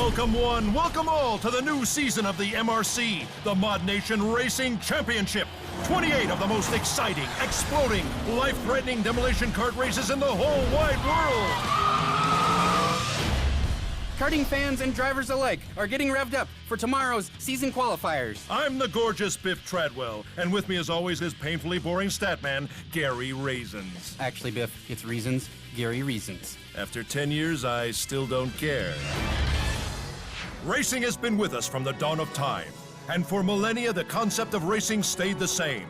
Welcome one, welcome all to the new season of the MRC, the Modnation Racing Championship. 28 of the most exciting, exploding, life-threatening demolition kart races in the whole wide world. Karting fans and drivers alike are getting revved up for tomorrow's season qualifiers. I'm the gorgeous Biff Treadwell, and with me as always is painfully boring statman, Gary Raisins. Actually, Biff, it's Reasons, Gary Reasons. After 10 years, I still don't care. Racing has been with us from the dawn of time, and for millennia the concept of racing stayed the same.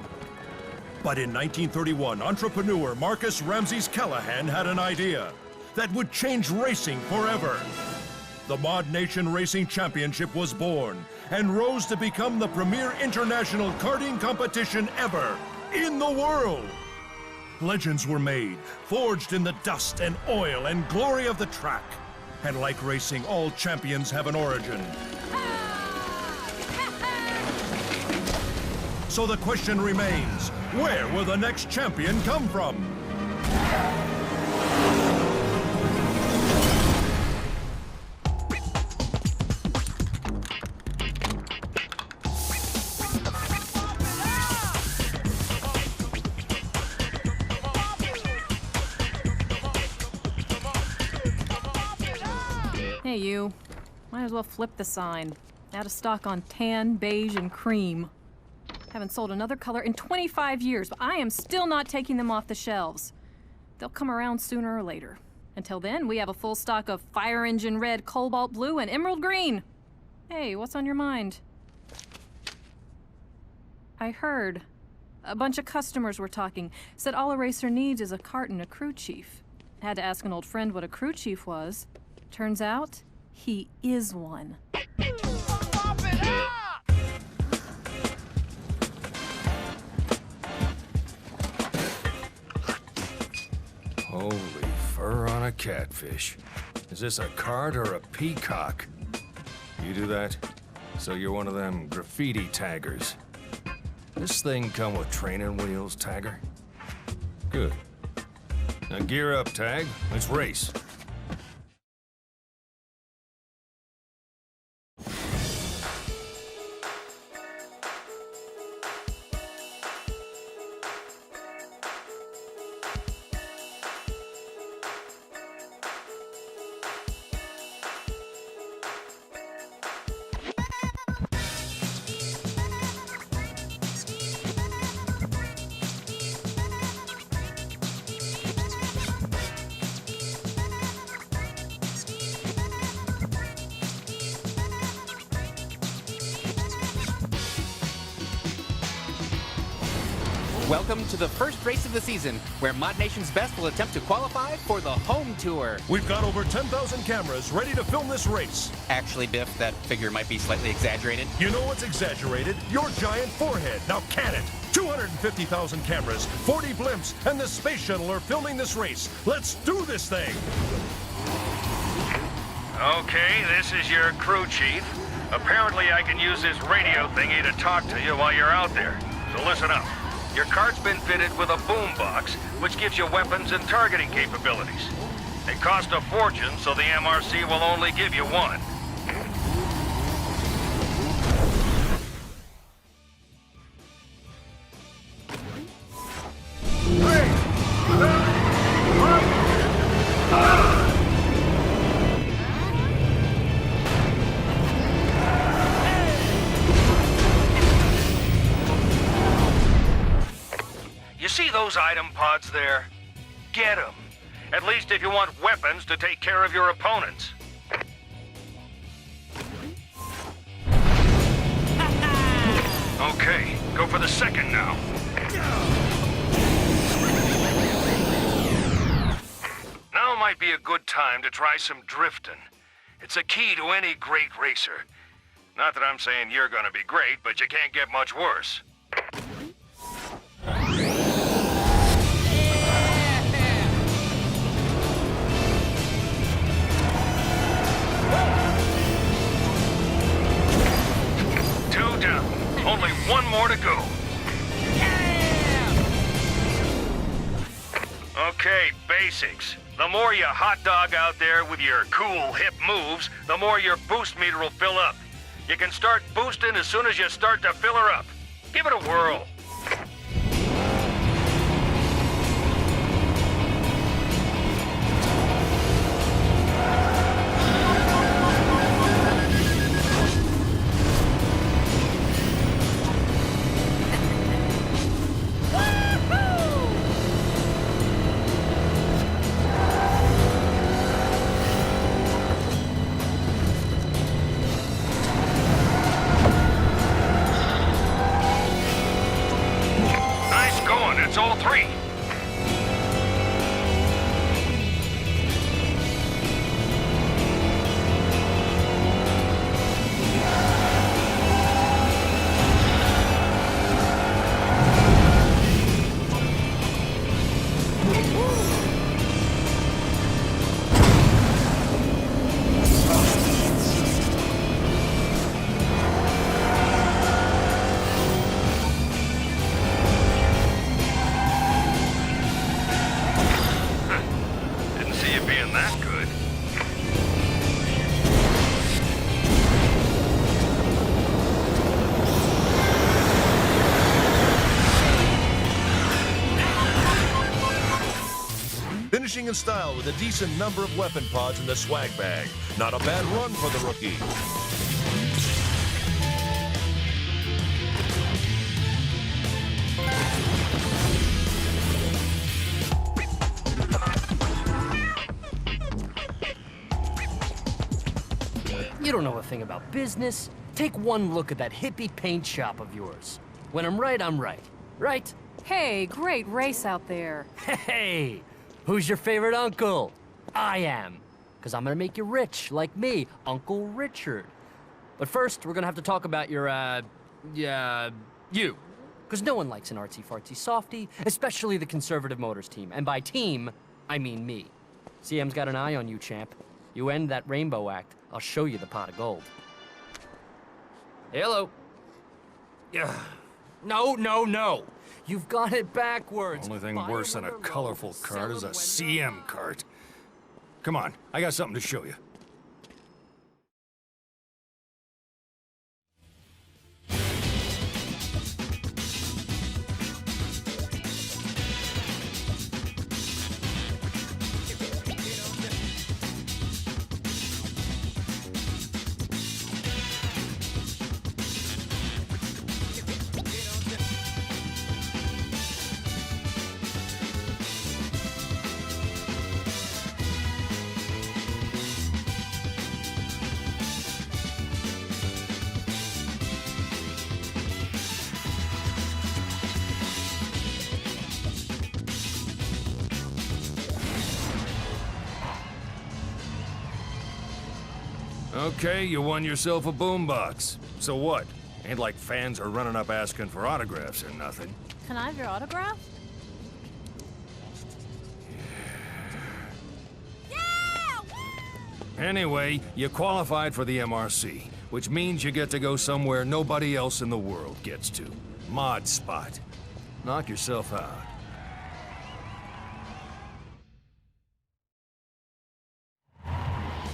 But in 1931, entrepreneur Marcus Ramses Callahan had an idea that would change racing forever. The Modnation Racing Championship was born and rose to become the premier international karting competition ever in the world. Legends were made, forged in the dust and oil and glory of the track. And like racing, all champions have an origin. So the question remains, where will the next champion come from? Hey, you. Might as well flip the sign. Out of stock on tan, beige, and cream. Haven't sold another color in 25 years, but I am still not taking them off the shelves. They'll come around sooner or later. Until then, we have a full stock of fire engine red, cobalt blue, and emerald green. Hey, what's on your mind? I heard. A bunch of customers were talking. Said all a racer needs is a kart and a crew chief. Had to ask an old friend what a crew chief was. Turns out, he is one. Holy fur on a catfish. Is this a cart or a peacock? You do that? So you're one of them graffiti taggers. This thing come with training wheels, tagger? Good. Now gear up, tag. Let's race. Welcome to the first race of the season, where Modnation's best will attempt to qualify for the home tour. We've got over 10,000 cameras ready to film this race. Actually, Biff, that figure might be slightly exaggerated. You know what's exaggerated? Your giant forehead. Now can it? 250,000 cameras, 40 blimps, and the space shuttle are filming this race. Let's do this thing. Okay, this is your crew chief. Apparently I can use this radio thingy to talk to you while you're out there. So listen up. Your cart's been fitted with a boom box, which gives you weapons and targeting capabilities. They cost a fortune, so the MRC will only give you one. See those item pods there? Get them. At least if you want weapons to take care of your opponents. Okay, go for the second now. Now might be a good time to try some drifting. It's a key to any great racer. Not that I'm saying you're gonna be great, but you can't get much worse. Only one more to go. Yeah! Okay, basics. The more you hot dog out there with your cool, hip moves, the more your boost meter will fill up. You can start boosting as soon as you start to fill her up. Give it a whirl. It's all three. That good. Finishing in style with a decent number of weapon pods in the swag bag. Not a bad run for the rookie. You don't know a thing about business. Take one look at that hippie paint shop of yours. When I'm right, I'm right. Right? Hey, great race out there. Hey! Who's your favorite uncle? I am. Because I'm gonna make you rich, like me, Uncle Richard. But first, we're gonna have to talk about your, you. Because no one likes an artsy-fartsy softy, especially the Conservative Motors team. And by team, I mean me. CM's got an eye on you, champ. You end that rainbow act, I'll show you the pot of gold. Hello. Yeah. No, no, no. You've got it backwards. Only thing Buy worse than a another road, colorful sell cart is them a when CM cart. Come on, I got something to show you. Okay, you won yourself a boombox. So what? Ain't like fans are running up asking for autographs or nothing. Can I have your autograph? Anyway, you qualified for the MRC, which means you get to go somewhere nobody else in the world gets to. Mod Spot. Knock yourself out.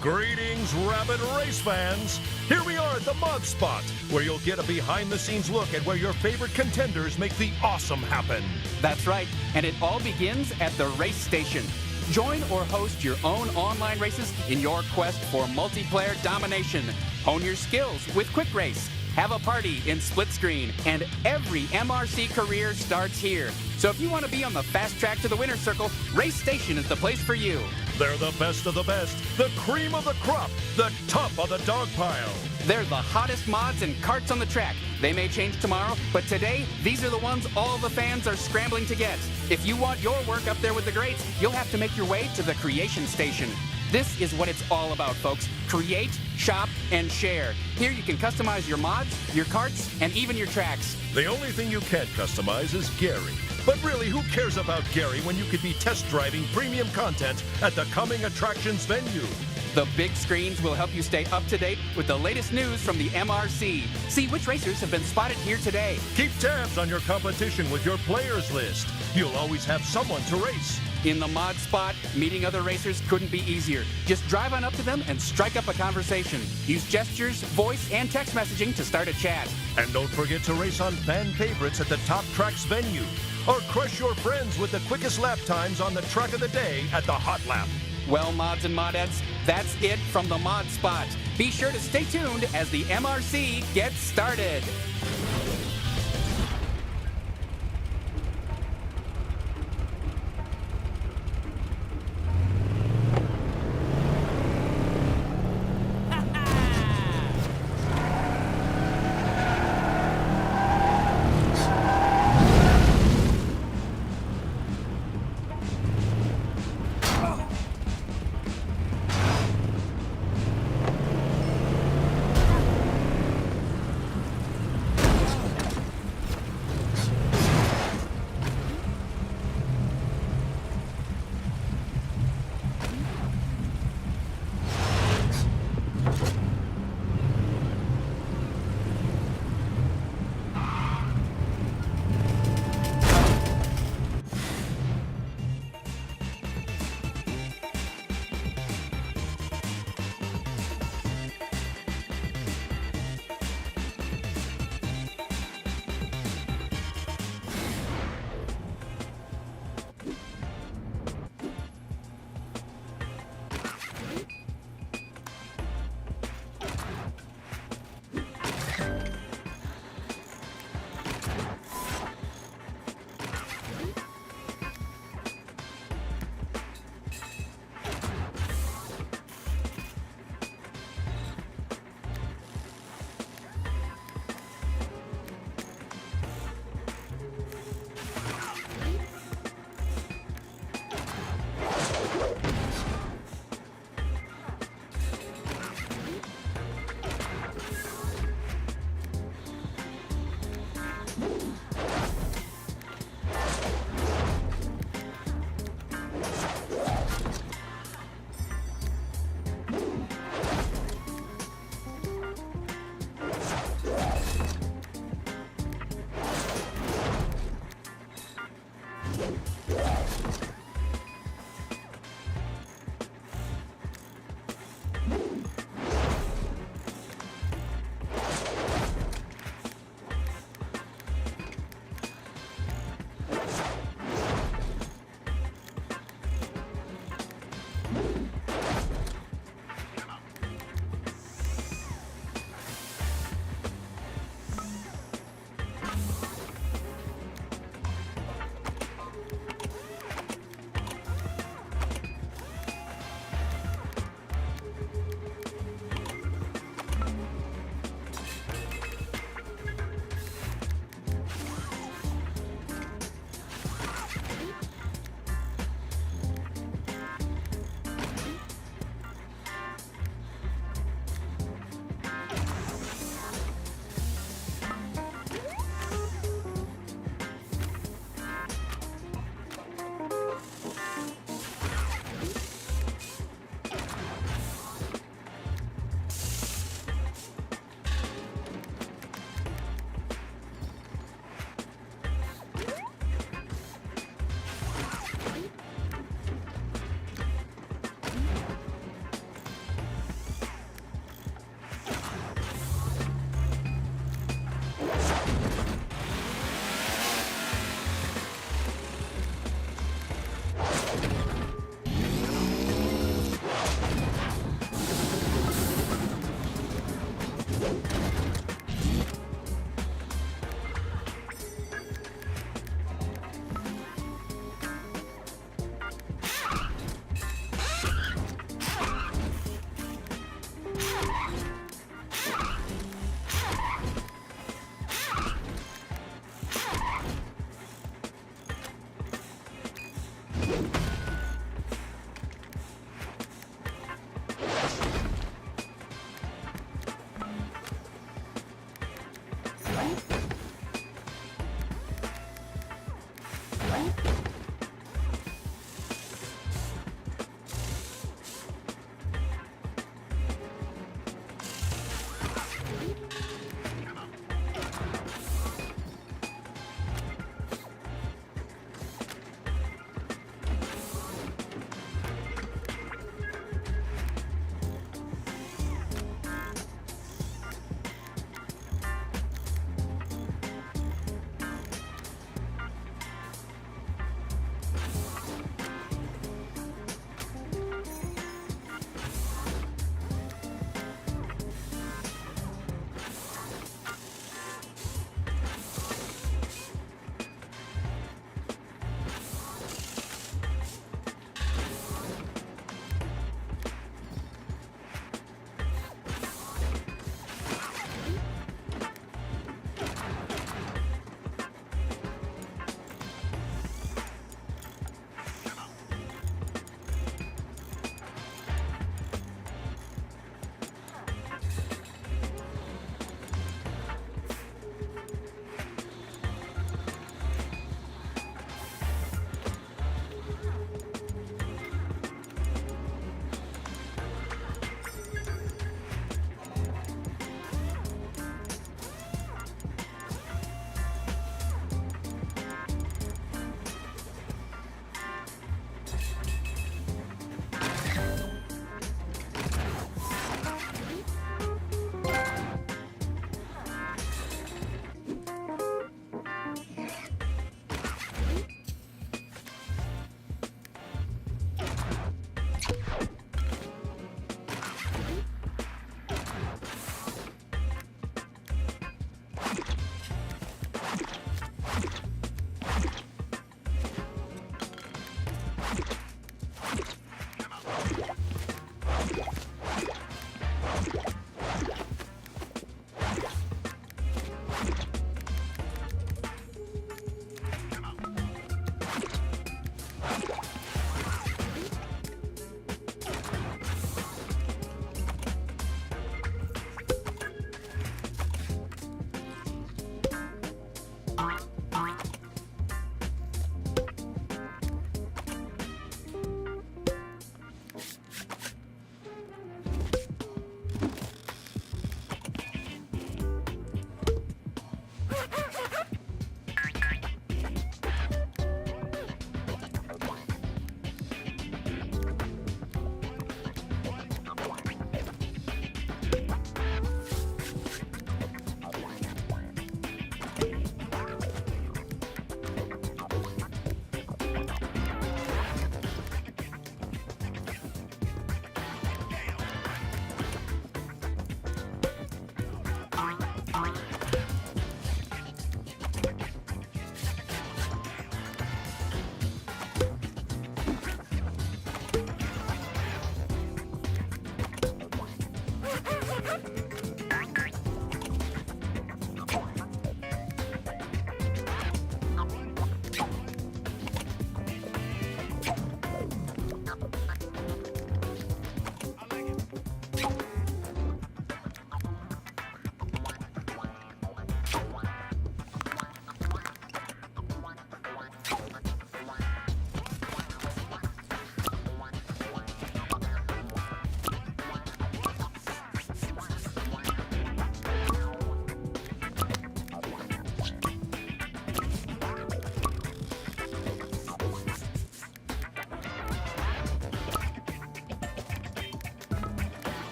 Greetings, rabid race fans! Here we are at the Mod Spot, where you'll get a behind-the-scenes look at where your favorite contenders make the awesome happen. That's right, and it all begins at the race station. Join or host your own online races in your quest for multiplayer domination. Hone your skills with Quick Race. Have a party in Split Screen, and every MRC career starts here. So if you want to be on the fast track to the winner's circle, Race Station is the place for you. They're the best of the best, the cream of the crop, the top of the dog pile. They're the hottest mods and carts on the track. They may change tomorrow, but today, these are the ones all the fans are scrambling to get. If you want your work up there with the greats, you'll have to make your way to the Creation Station. This is what it's all about, folks. Create, shop, and share. Here you can customize your mods, your carts, and even your tracks. The only thing you can't customize is Gary. But really, who cares about Gary when you could be test driving premium content at the coming attractions venue? The big screens will help you stay up to date with the latest news from the MRC. See which racers have been spotted here today. Keep tabs on your competition with your players list. You'll always have someone to race. In the mod spot, meeting other racers couldn't be easier. Just drive on up to them and strike up a conversation. Use gestures, voice, and text messaging to start a chat. And don't forget to race on fan favorites at the top tracks venue. Or crush your friends with the quickest lap times on the track of the day at the Hot Lap. Well, mods and modettes, that's it from the mod spot. Be sure to stay tuned as the MRC gets started.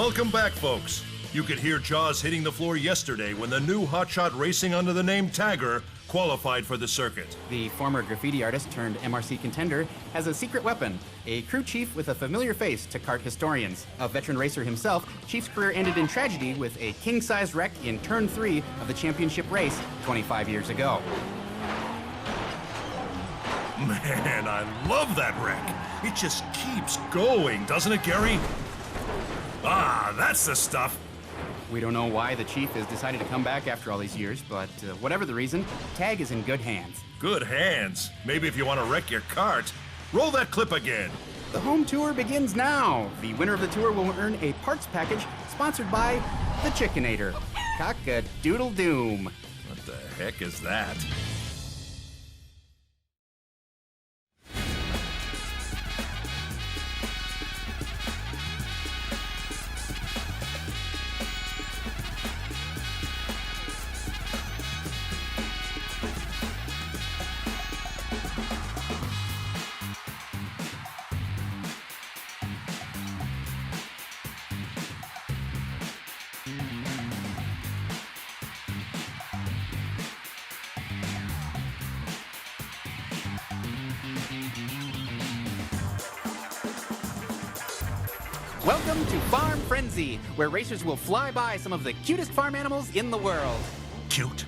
Welcome back, folks. You could hear Jaws hitting the floor yesterday when the new hotshot racing under the name Tagger qualified for the circuit. The former graffiti artist turned MRC contender has a secret weapon, a crew chief with a familiar face to kart historians. A veteran racer himself, Chief's career ended in tragedy with a king-sized wreck in turn 3 of the championship race 25 years ago. Man, I love that wreck. It just keeps going, doesn't it, Gary? Ah, that's the stuff. We don't know why the Chief has decided to come back after all these years, but whatever the reason, Tag is in good hands. Good hands. Maybe if you want to wreck your cart. Roll that clip again. The home tour begins now. The winner of the tour will earn a parts package sponsored by the Chickinator. Cock-a-doodle-doom. What the heck is that? Welcome to Farm Frenzy, where racers will fly by some of the cutest farm animals in the world. Cute?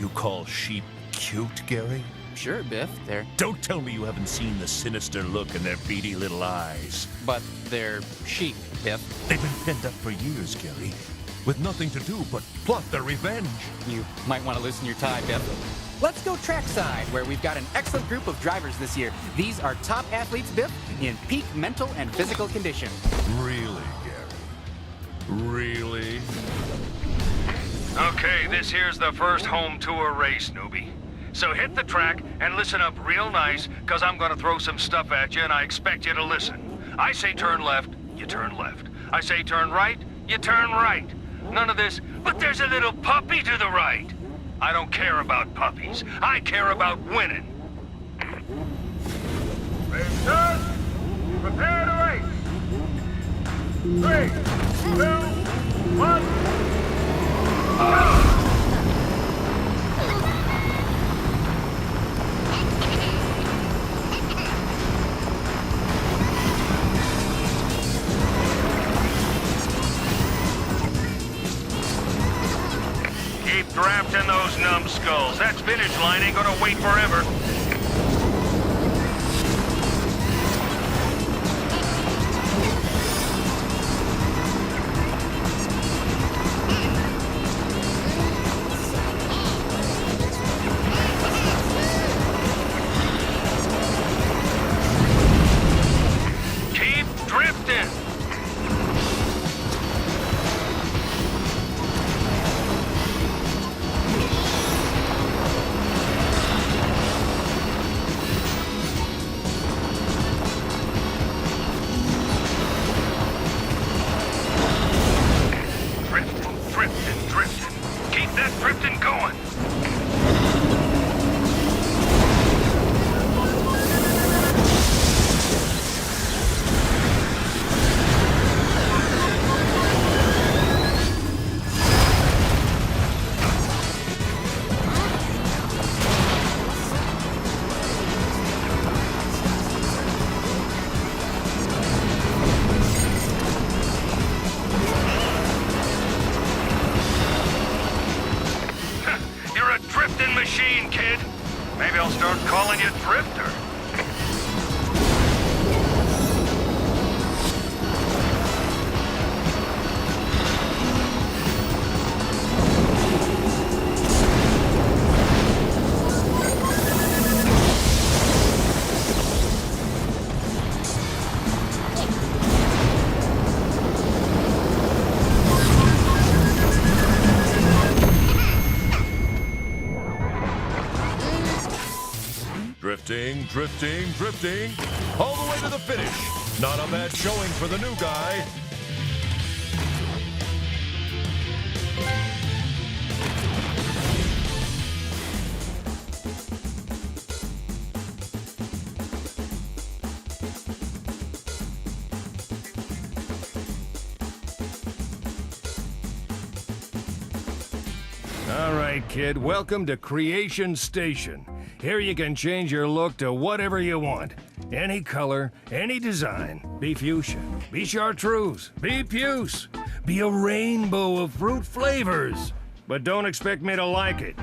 You call sheep cute, Gary? Sure, Biff, Don't tell me you haven't seen the sinister look in their beady little eyes. but they're sheep, Biff. They've been penned up for years, Gary, with nothing to do but plot their revenge. You might want to loosen your tie, Biff. Let's go trackside, where we've got an excellent group of drivers this year. These are top athletes, Biff, in peak mental and physical condition. Really, Gary? Really? Okay, this here's the first home tour race, newbie. So hit the track and listen up real nice, cause I'm gonna throw some stuff at you and I expect you to listen. I say turn left, you turn left. I say turn right, you turn right. None of this, but there's a little puppy to the right. I don't care about puppies. I care about winning. Race start. Prepare to race. 3, 2, 1. Go! Keep drafting those numbskulls. That finish line ain't gonna wait forever. Keep drifting. Drifting. Keep that drifting going. You're a drifting machine, kid. Maybe I'll start calling you Drifter. Drifting. All the way to the finish. Not a bad showing for the new guy. All right, kid, welcome to Creation Station. Here you can change your look to whatever you want. Any color, any design. Be fuchsia, be chartreuse, be puce, be a rainbow of fruit flavors. But don't expect me to like it.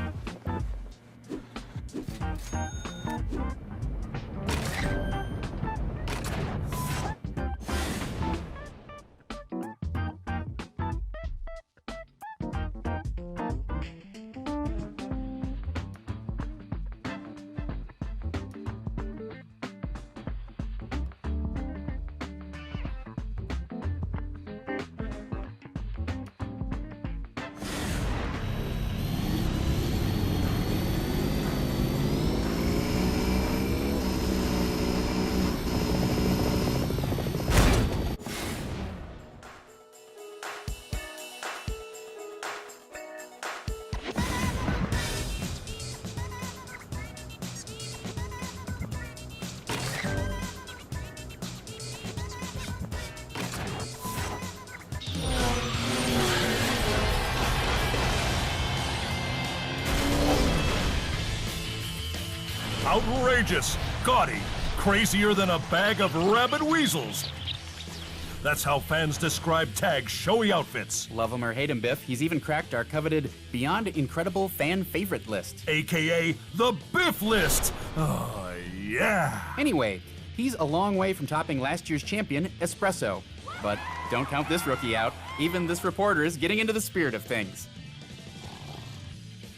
Outrageous, gaudy, crazier than a bag of rabid weasels. That's how fans describe Tag's showy outfits. Love him or hate him, Biff, he's even cracked our coveted Beyond Incredible fan favorite list. AKA the Biff List. Oh, yeah. Anyway, he's a long way from topping last year's champion, Espresso. But don't count this rookie out. Even this reporter is getting into the spirit of things.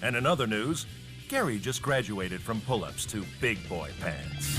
And in other news, Gary just graduated from pull-ups to big boy pants.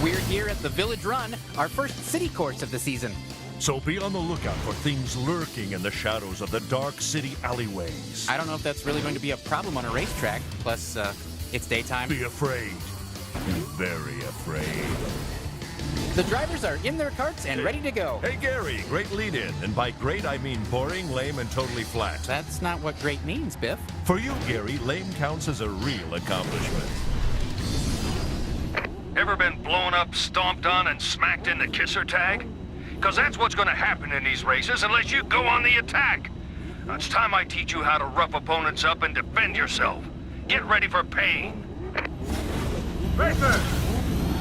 We're here at the Village Run, our first city course of the season. So be on the lookout for things lurking in the shadows of the dark city alleyways. I don't know if that's really going to be a problem on a racetrack. Plus, it's daytime. Be afraid. Be very afraid. The drivers are in their carts and ready to go. Hey, Gary, great lead-in. And by great, I mean boring, lame, and totally flat. That's not what great means, Biff. For you, Gary, lame counts as a real accomplishment. Ever been blown up, stomped on, and smacked in the kisser tag? Because that's what's going to happen in these races unless you go on the attack. Now, it's time I teach you how to rough opponents up and defend yourself. Get ready for pain. Racers,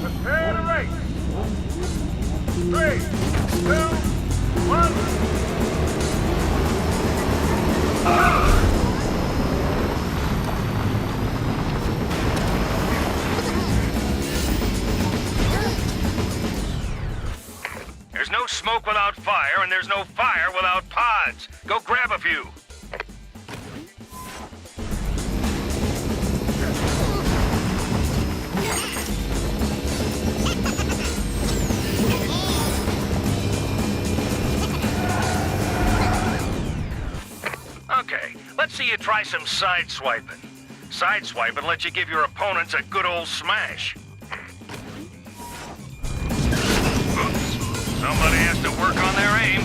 prepare to race. 3, 2, 1. There's no smoke without fire, and there's no fire without pods. Go grab a few. Okay, let's see you try some sideswiping. Sideswiping lets you give your opponents a good old smash. Somebody has to work on their aim.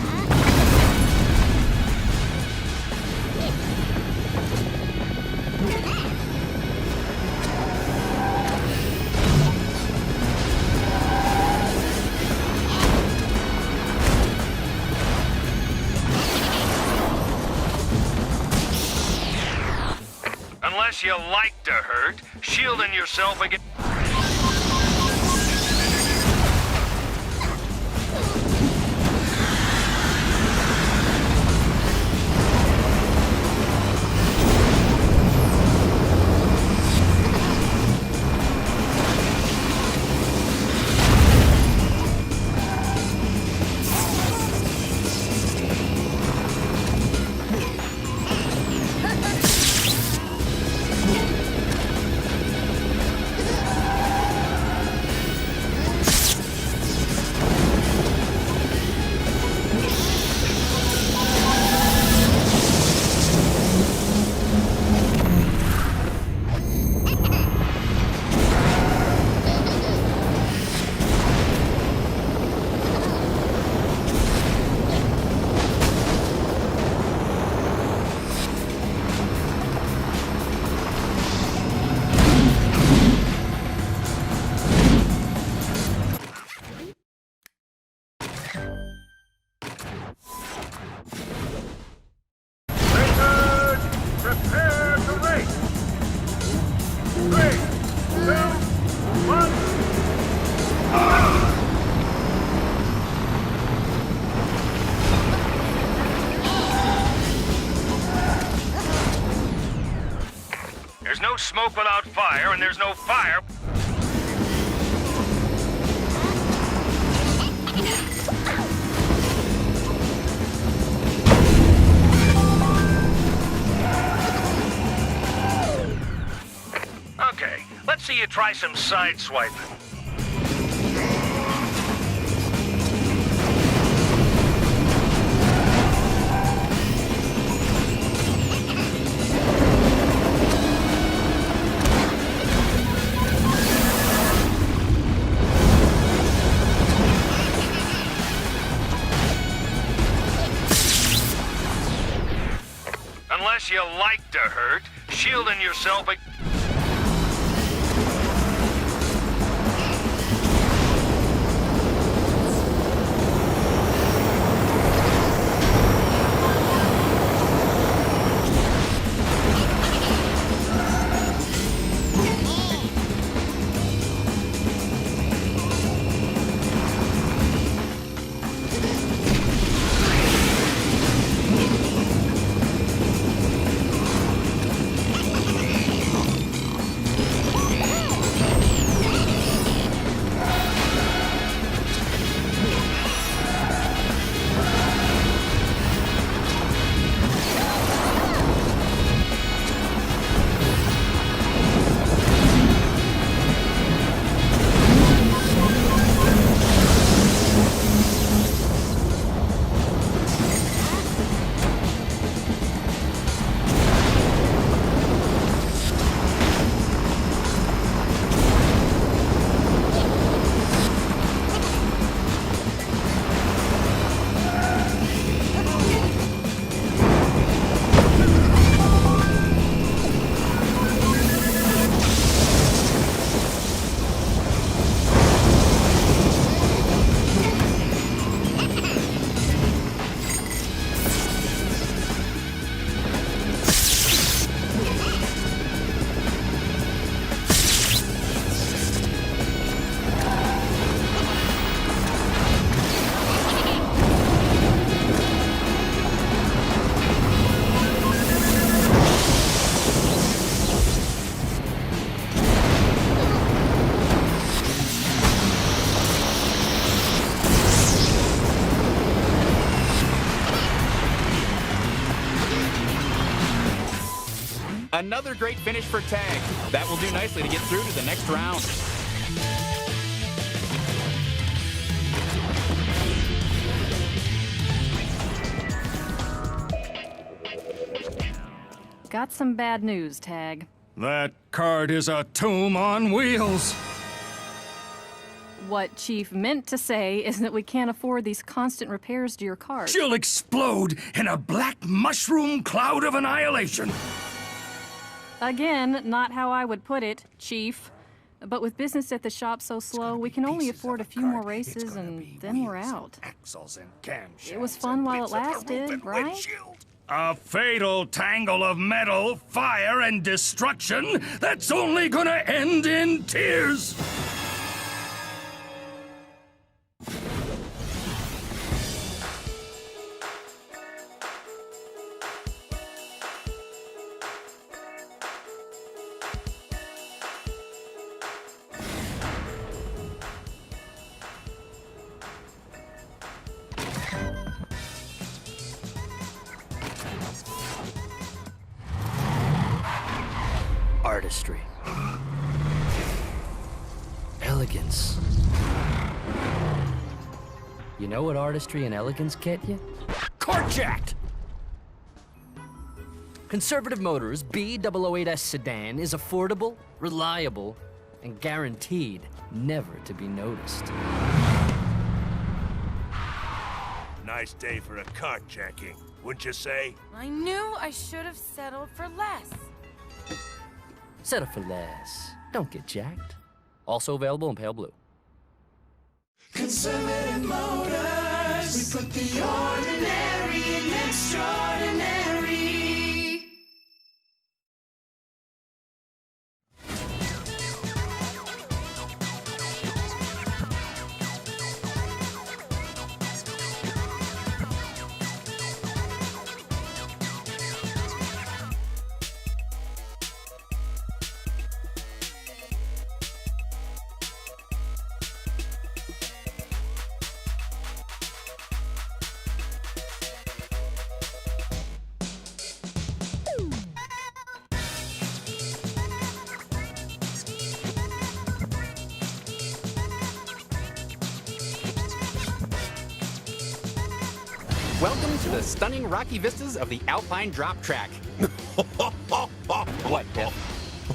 Unless you like to hurt, shielding yourself against... smoke without fire, and there's no fire. Okay, let's see you try some side swiping. Unless you like to hurt, shielding yourself. Another great finish for Tag. That will do nicely to get through to the next round. Got some bad news, Tag. That cart is a tomb on wheels. What Chief meant to say is that we can't afford these constant repairs to your cart. She'll explode in a black mushroom cloud of annihilation. Again, not how I would put it, Chief. But with business at the shop so slow, we can only afford a few more races and then we're out. It was fun while it lasted, right? A fatal tangle of metal, fire, and destruction that's only gonna end in tears! Artistry. Elegance. You know what artistry and elegance get you? Carjacked! Conservative Motors B008S sedan is affordable, reliable, and guaranteed never to be noticed. Nice day for a carjacking, wouldn't you say? I knew I should have settled for less. Settle for less. Don't get jacked. Also available in pale blue. Conservative Motors, we put the ordinary in extraordinary. Welcome to the stunning rocky vistas of the Alpine Drop Track. What, Biff?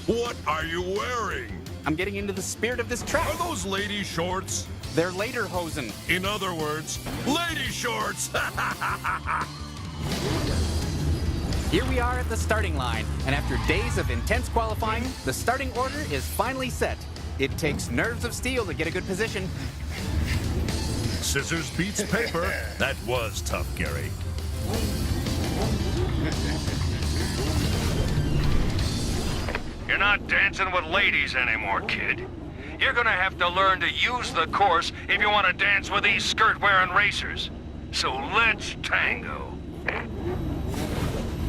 What are you wearing? I'm getting into the spirit of this track. Are those lady shorts? They're lederhosen. In other words, lady shorts! Here we are at the starting line, and after days of intense qualifying, the starting order is finally set. It takes nerves of steel to get a good position. Scissors beats paper. That was tough, Gary. You're not dancing with ladies anymore, kid. You're gonna have to learn to use the course if you want to dance with these skirt-wearing racers. So let's tango.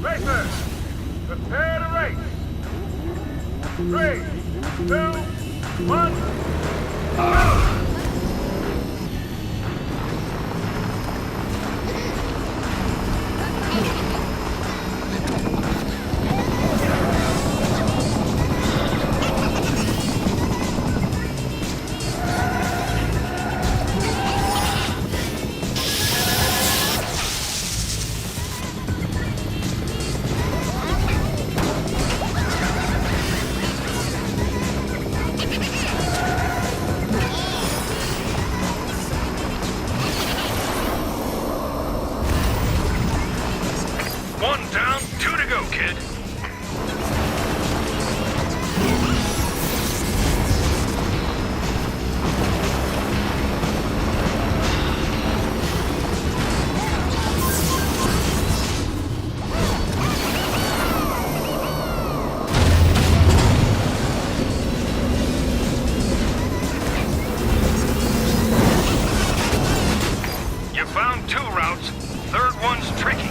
Racers, prepare to race. 3, 2, 1. One down, 2 to go, kid. You found 2 routes. Third one's tricky.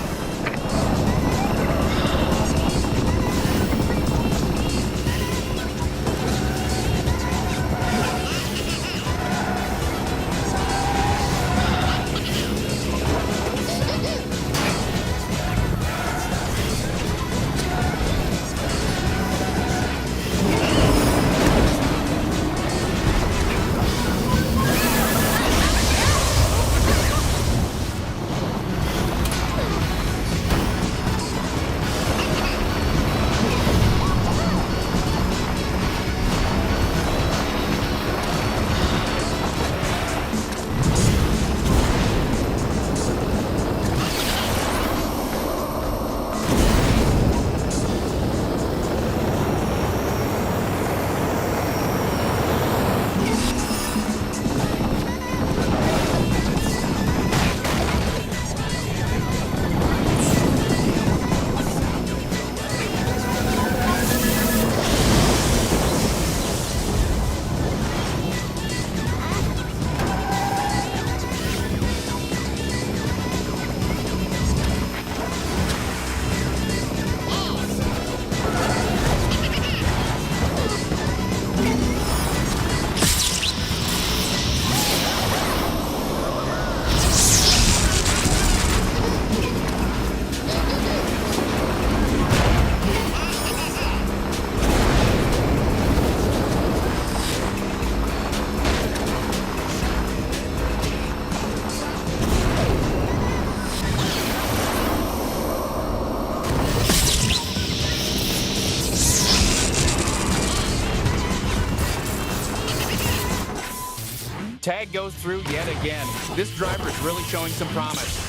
Tag goes through yet again. This driver is really showing some promise.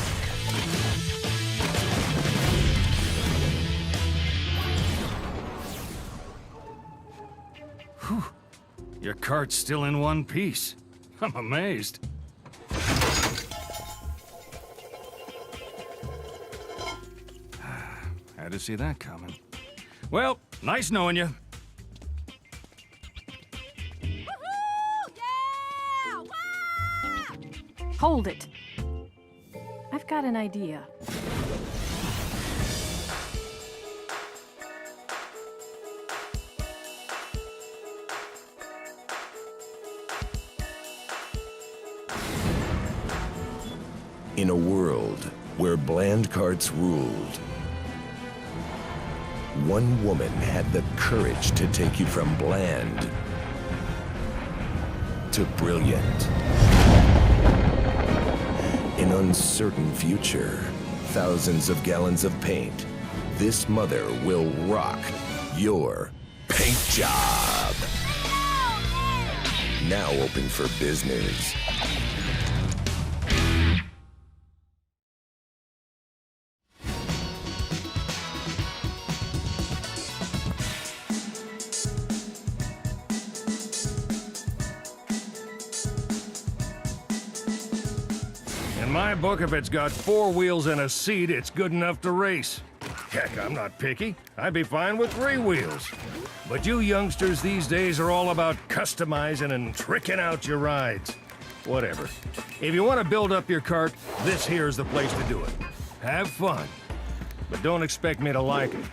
Whew. Your cart's still in one piece. I'm amazed. Had to see that coming. Well, nice knowing you. Hold it. I've got an idea. In a world where bland carts ruled, one woman had the courage to take you from bland to brilliant. An uncertain future thousands of gallons of paint, this mother will rock your paint job. Now open for business. In my book, if it's got 4 wheels and a seat, it's good enough to race. Heck, I'm not picky. I'd be fine with 3 wheels. But you youngsters these days are all about customizing and tricking out your rides. Whatever. If you want to build up your kart, this here's the place to do it. Have fun. But don't expect me to like it.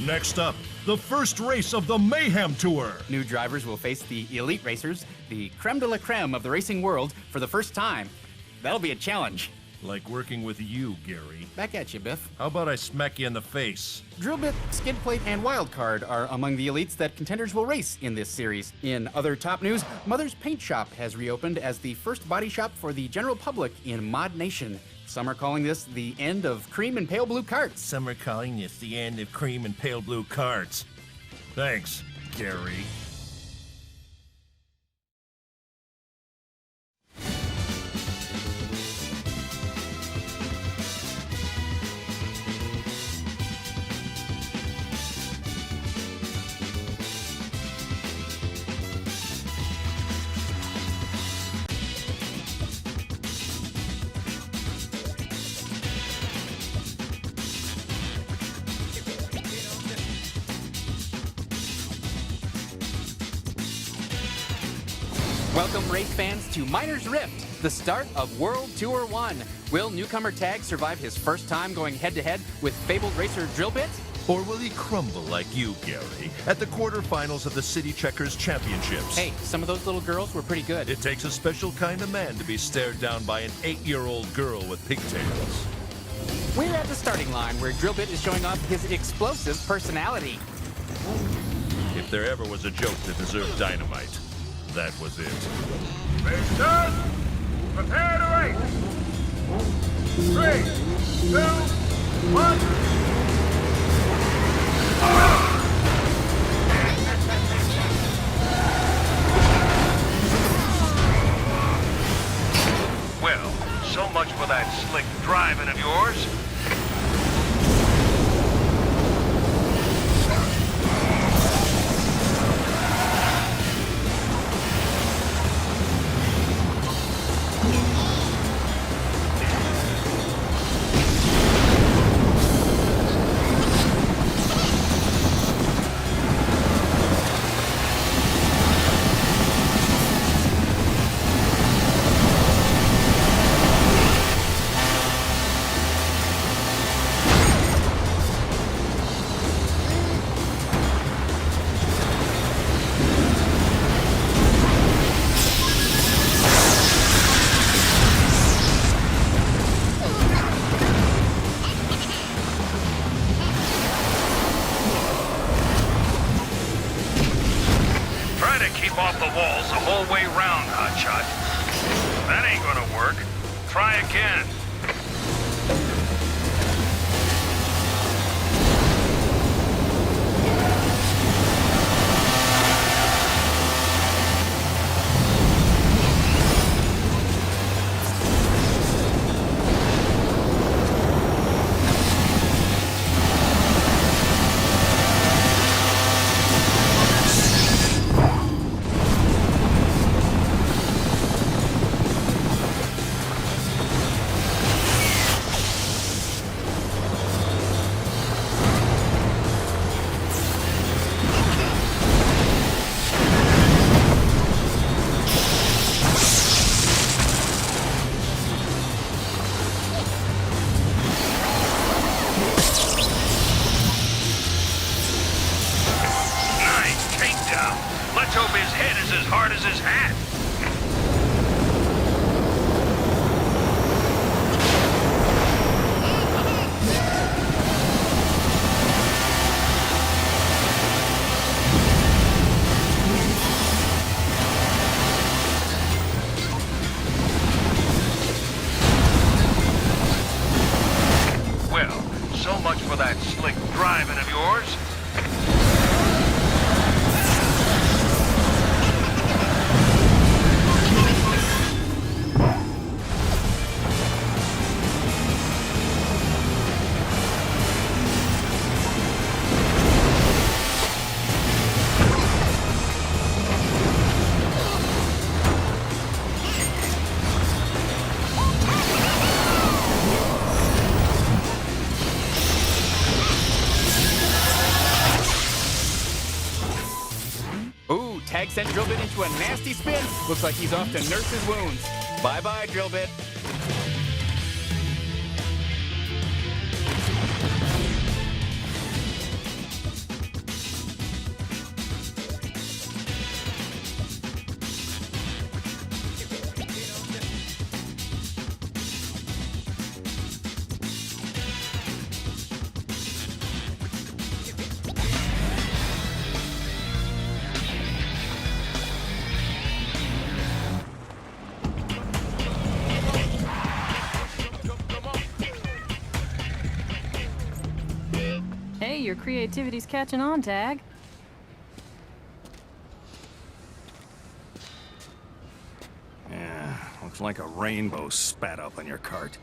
Next up, the first race of the Mayhem Tour. New drivers will face the elite racers, the creme de la creme of the racing world, for the first time. That'll be a challenge. Like working with you, Gary. Back at you, Biff. How about I smack you in the face? Drill bit, skid plate, and wild card are among the elites that contenders will race in this series. In other top news, Mother's Paint Shop has reopened as the first body shop for the general public in Modnation. Some are calling this the end of cream and pale blue carts. Some are calling this the end of cream and pale blue carts. Thanks, Gary. Welcome, race fans, to Miner's Rift, the start of World Tour 1. Will newcomer Tag survive his first time going head-to-head with fabled racer Drillbit? Or will he crumble like you, Gary, at the quarterfinals of the City Checkers Championships? Hey, some of those little girls were pretty good. It takes a special kind of man to be stared down by an 8-year-old girl with pigtails. We're at the starting line where Drillbit is showing off his explosive personality. If there ever was a joke that deserved dynamite, that was it. Racers, prepare to race. 3, 2, 1. Well, so much for that slick driving of yours. Off the walls the whole way round, hotshot. That ain't gonna work. Try again. Let's hope his head is as hard as his hat. Well, so much for that slick driving of yours. Tag sent Drillbit into a nasty spin. Looks like he's off to nurse his wounds. Bye-bye, Drillbit. Hey, your creativity's catching on, Tag. Yeah, looks like a rainbow spat up on your cart.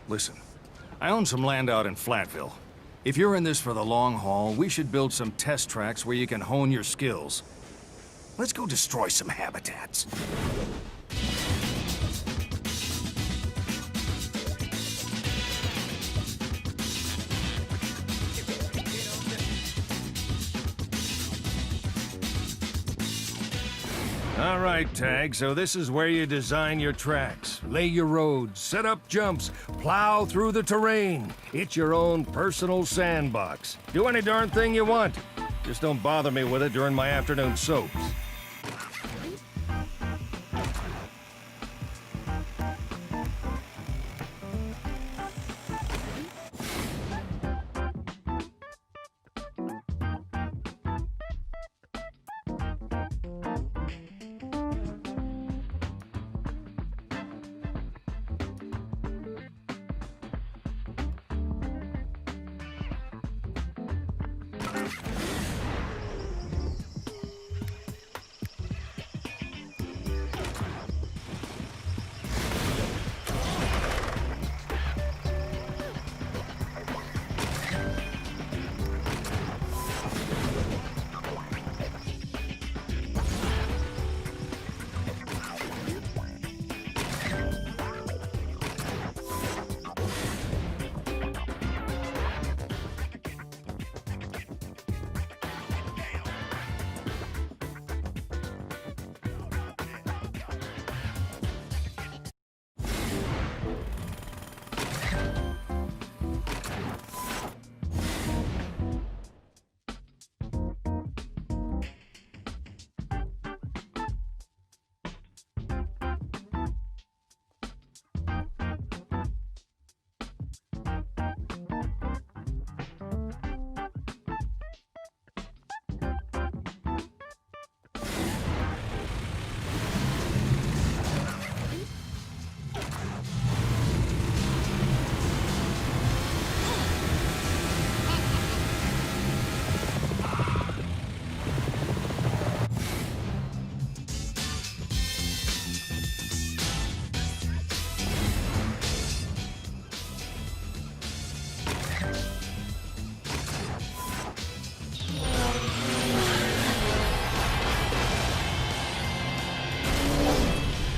Listen, I own some land out in Flatville. If you're in this for the long haul, we should build some test tracks where you can hone your skills. Let's go destroy some habitats. All right, Tag, so this is where you design your tracks, lay your roads, set up jumps, plow through the terrain. It's your own personal sandbox. Do any darn thing you want. Just don't bother me with it during my afternoon soaps.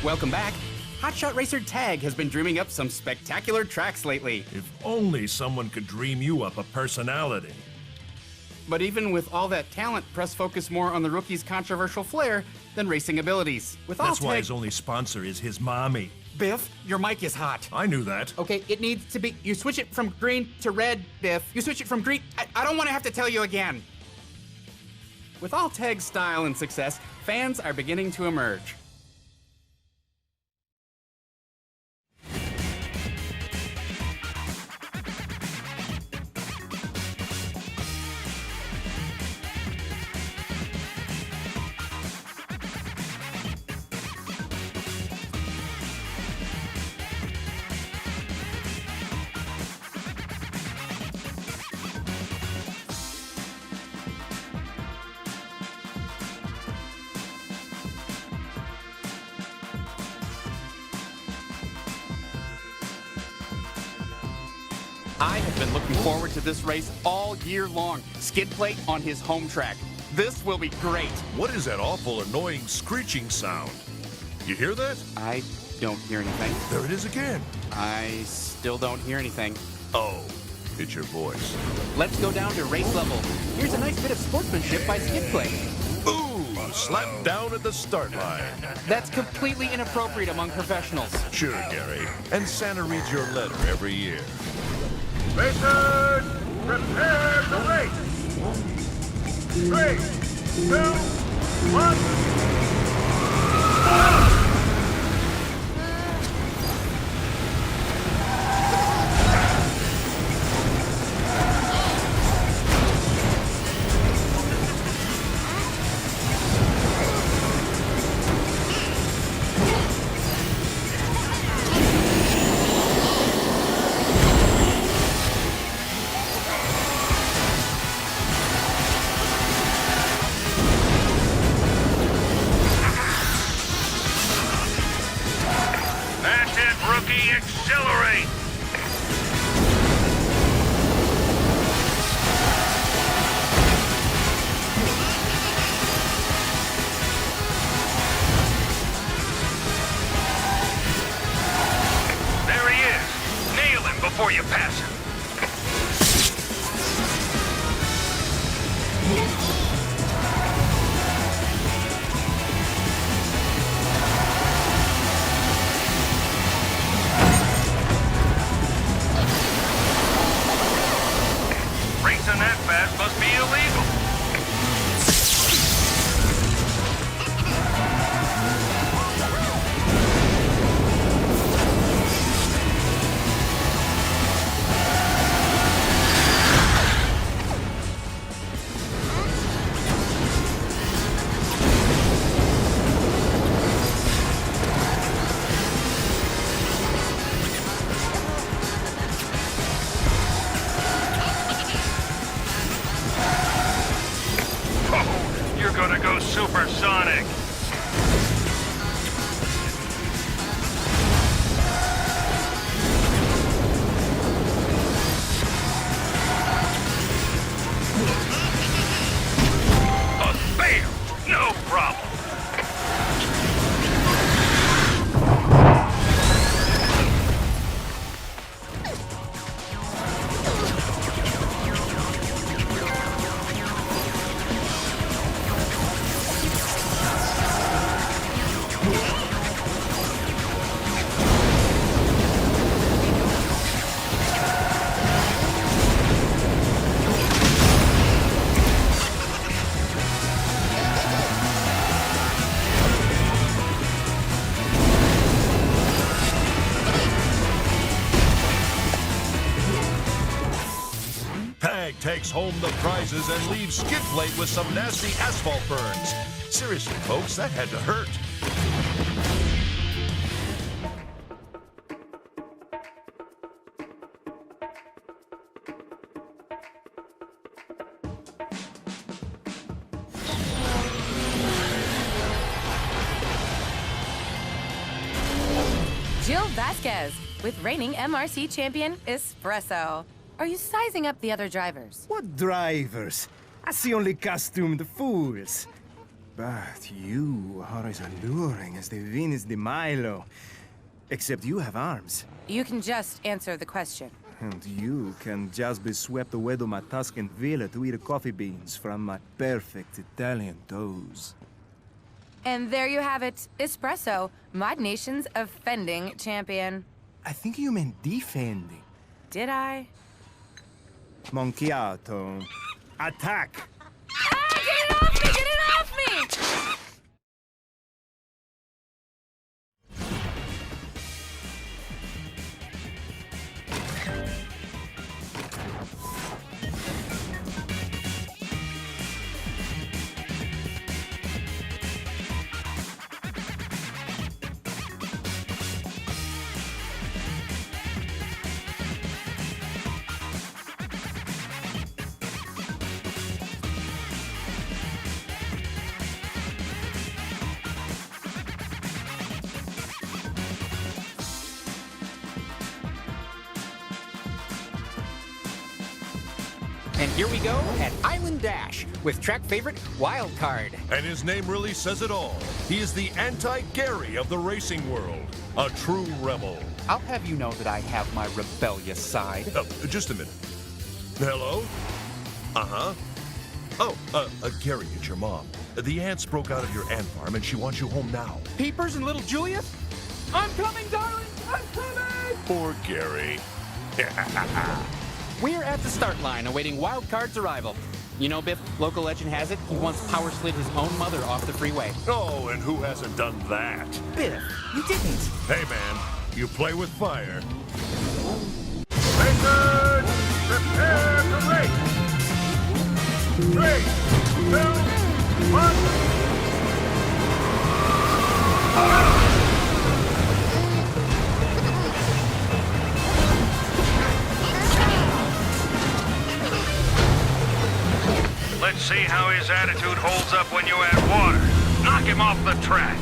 Welcome back. Hotshot Racer Tag has been dreaming up some spectacular tracks lately. If only someone could dream you up a personality. But even with all that talent, press focus more on the rookie's controversial flair than racing abilities. With all That's why Tag... his only sponsor is his mommy. Biff, your mic is hot. I knew that. Okay, it needs to be... You switch it from green to red, Biff. You switch it from green... I don't want to have to tell you again. With all Tag's style and success, fans are beginning to emerge. I have been looking forward to this race all year long. Skid plate on his home track. This will be great. What is that awful, annoying screeching sound? You hear that? I don't hear anything. There it is again. I still don't hear anything. Oh, it's your voice. Let's go down to race level. Here's a nice bit of sportsmanship by Skid plate. Ooh, slap down at the start line. That's completely inappropriate among professionals. Sure, Gary. And Santa reads your letter every year. Racers, prepare to race! 3, 2, 1... Accelerate! There he is! Nail him before you pass him! Sonic! Bam! No problem! Pag takes home the prizes and leaves Skid Plate with some nasty asphalt burns. Seriously, folks, that had to hurt. Jill Vasquez with reigning MRC champion Espresso. Are you sizing up the other drivers? What drivers? I see only costumed fools. But you are as alluring as the Venus de Milo. Except you have arms. You can just answer the question. And you can just be swept away to my Tuscan villa to eat coffee beans from my perfect Italian toes. And there you have it. Espresso, Modnation's offending champion. I think you meant defending. Did I? Monchiato. Attack! Ah, get it off me! Get it off me! And here we go at Island Dash with track favorite Wild Card. And his name really says it all. He is the anti-Gary of the racing world. A true rebel. I'll have you know that I have my rebellious side. Just a minute. Hello? Uh-huh. Oh, Gary, it's your mom. The ants broke out of your ant farm and she wants you home now. Peepers and little Julius? I'm coming, darling! I'm coming! Poor Gary. We're at the start line awaiting Wild Card's arrival. You know, Biff, local legend has it, he once power slid his own mother off the freeway. Oh, and who hasn't done that? Biff, you didn't. Hey, man, you play with fire. Racers, prepare to race! 3, 2, 1... Let's see how his attitude holds up when you add water. Knock him off the track.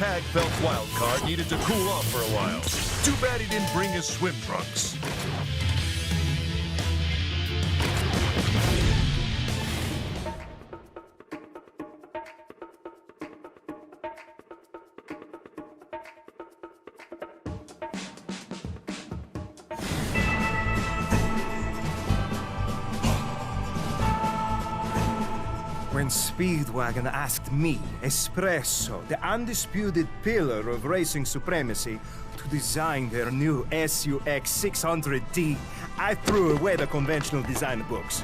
tag felt wild card needed to cool off for a while. Too bad he didn't bring his swim trunks. When Speedwagon asked me, Espresso, the undisputed pillar of racing supremacy, to design their new SUX 600D, I threw away the conventional design books.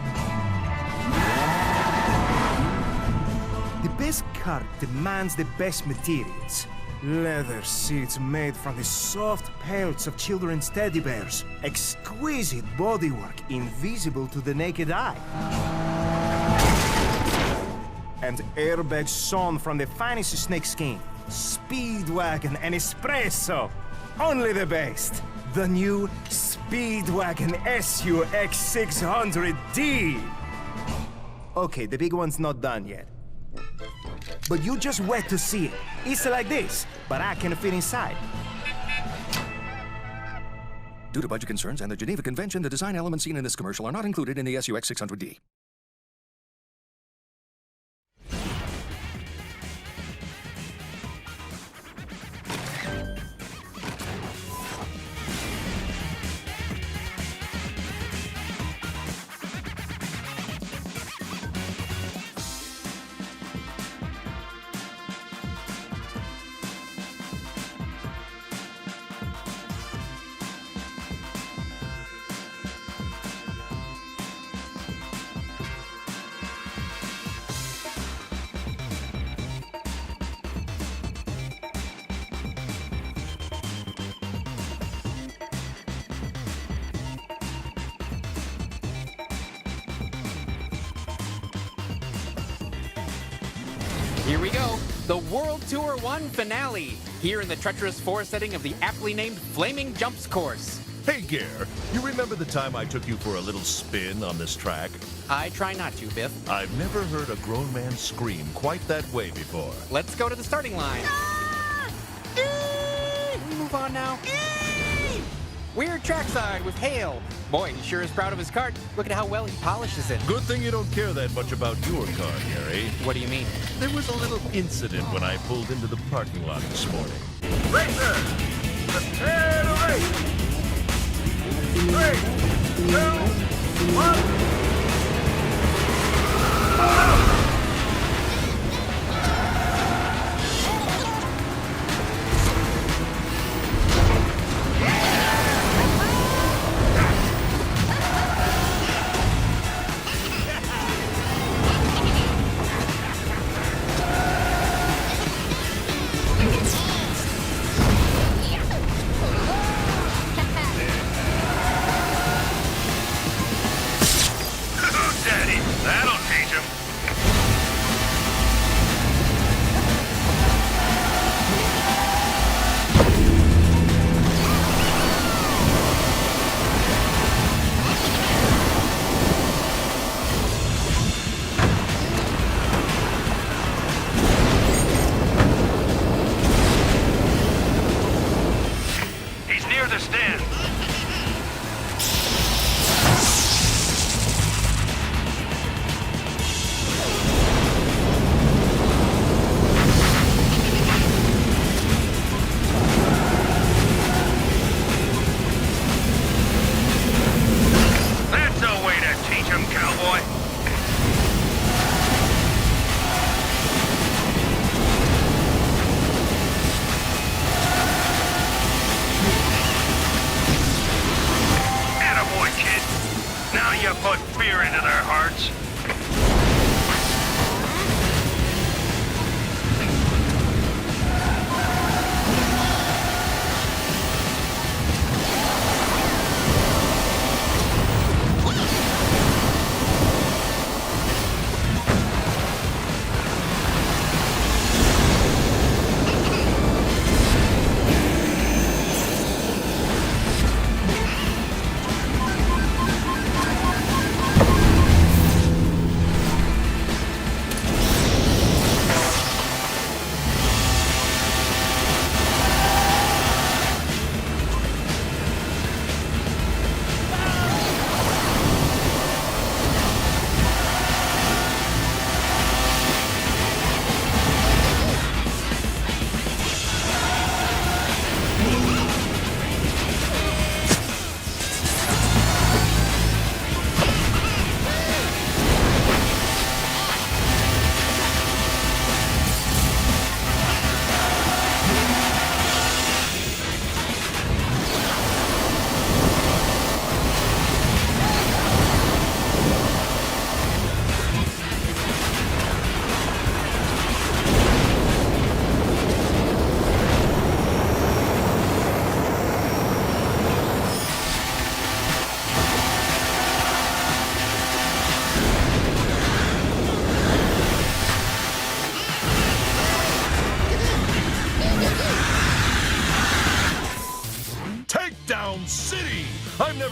The best car demands the best materials. Leather seats made from the soft pelts of children's teddy bears. Exquisite bodywork invisible to the naked eye. And airbags sewn from the finest snake skin. Speedwagon and Espresso. Only the best. The new Speedwagon SUX 600D. Okay, the big one's not done yet. But you just wait to see it. It's like this, but I can fit inside. Due to budget concerns and the Geneva Convention, the design elements seen in this commercial are not included in the SUX 600D. Here we go, the World Tour 1 finale, here in the treacherous forest setting of the aptly named Flaming Jumps course. Hey, Gare, you remember the time I took you for a little spin on this track? I try not to, Biff. I've never heard a grown man scream quite that way before. Let's go to the starting line. Can we move on now? Weird trackside with Hale. Boy, he sure is proud of his kart. Look at how well he polishes it. Good thing you don't care that much about your car, Gary. What do you mean? There was a little incident when I pulled into the parking lot this morning. Racer! Prepare to race! 3, 2, 1...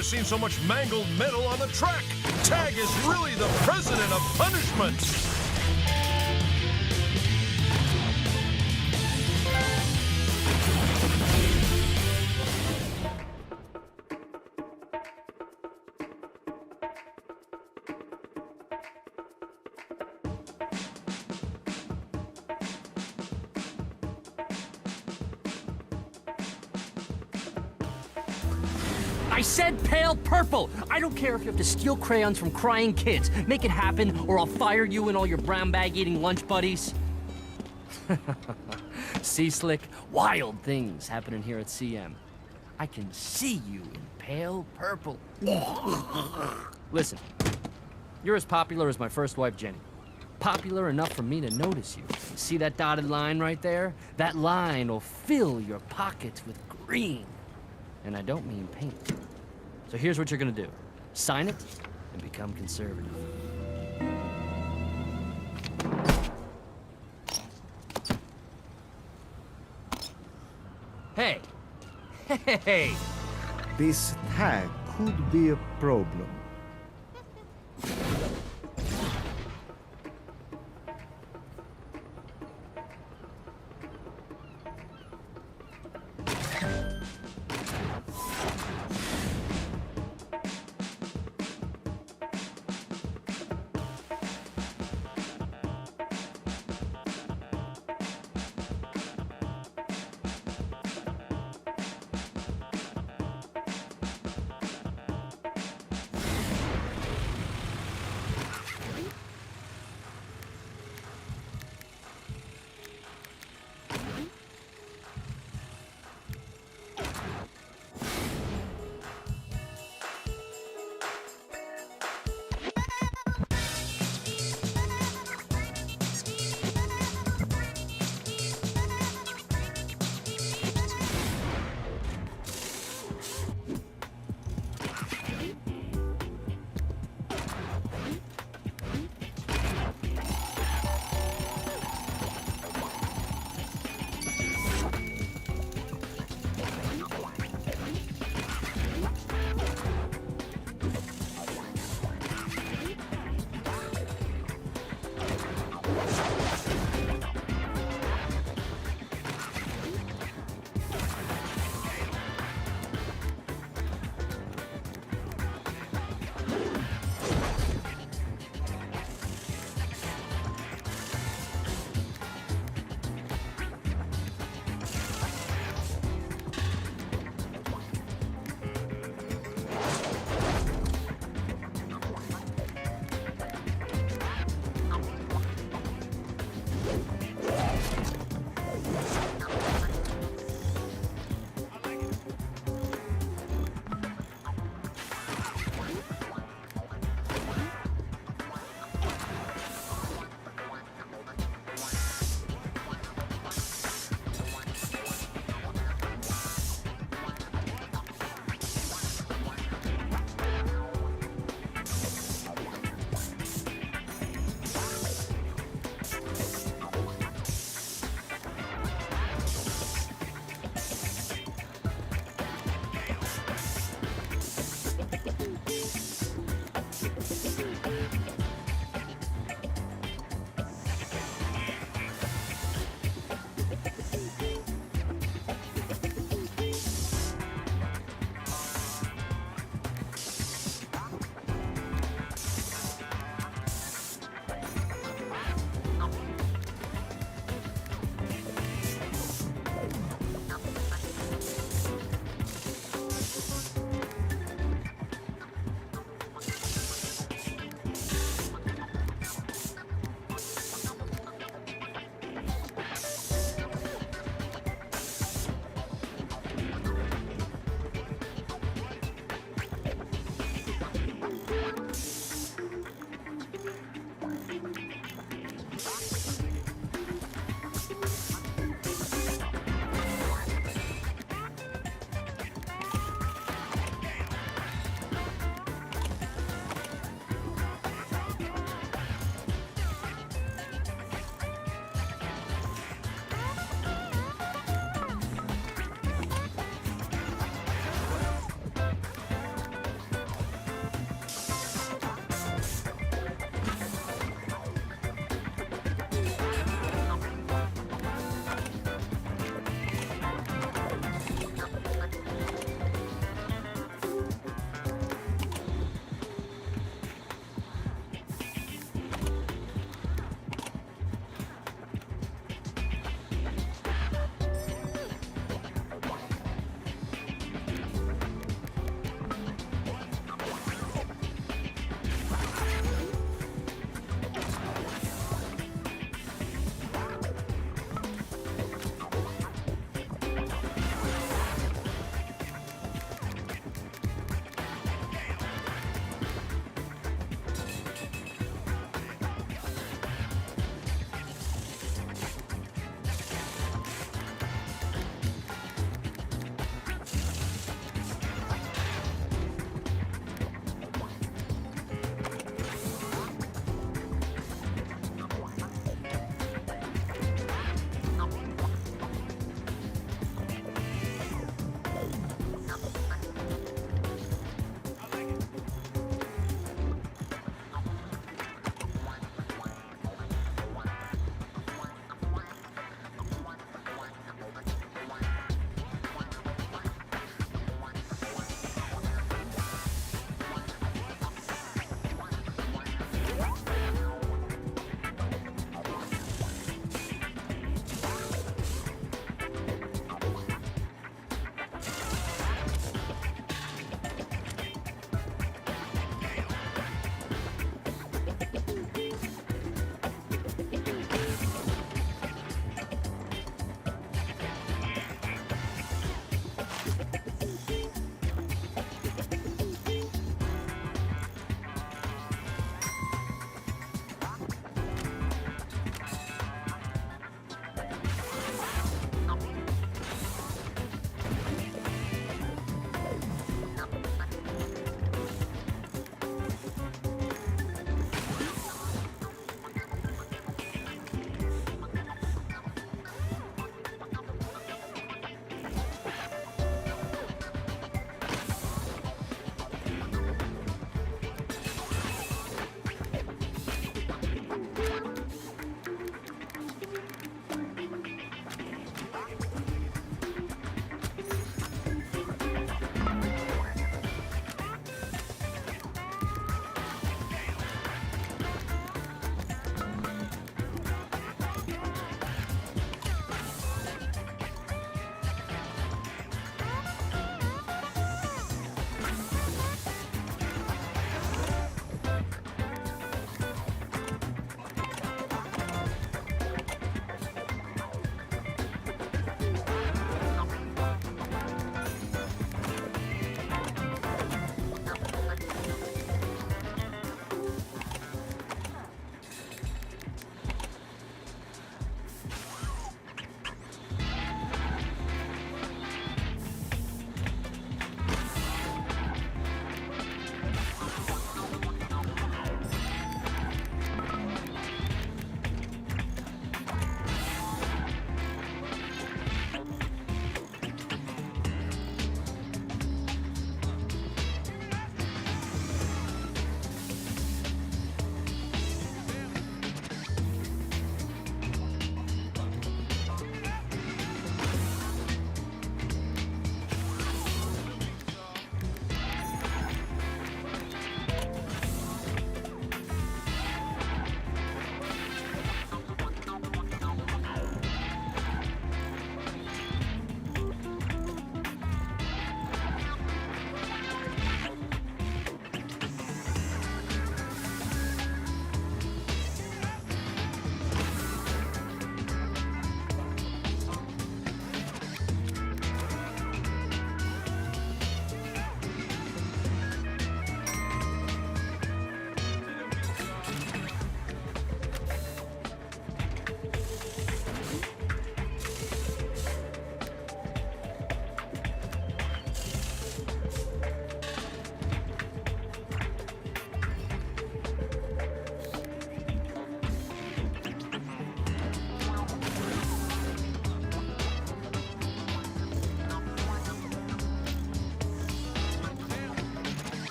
never seen so much mangled metal on the track. Tag is really the president of punishment. I said pale purple! I don't care if you have to steal crayons from crying kids. Make it happen, or I'll fire you and all your brown bag eating lunch buddies. See, Slick? Wild things happening here at CM. I can see you in pale purple. Listen, you're as popular as my first wife, Jenny. Popular enough for me to notice you. See that dotted line right there? That line will fill your pockets with green. And I don't mean paint. So here's what you're gonna do. Sign it and become conservative. Hey! Hey! This tag could be a problem.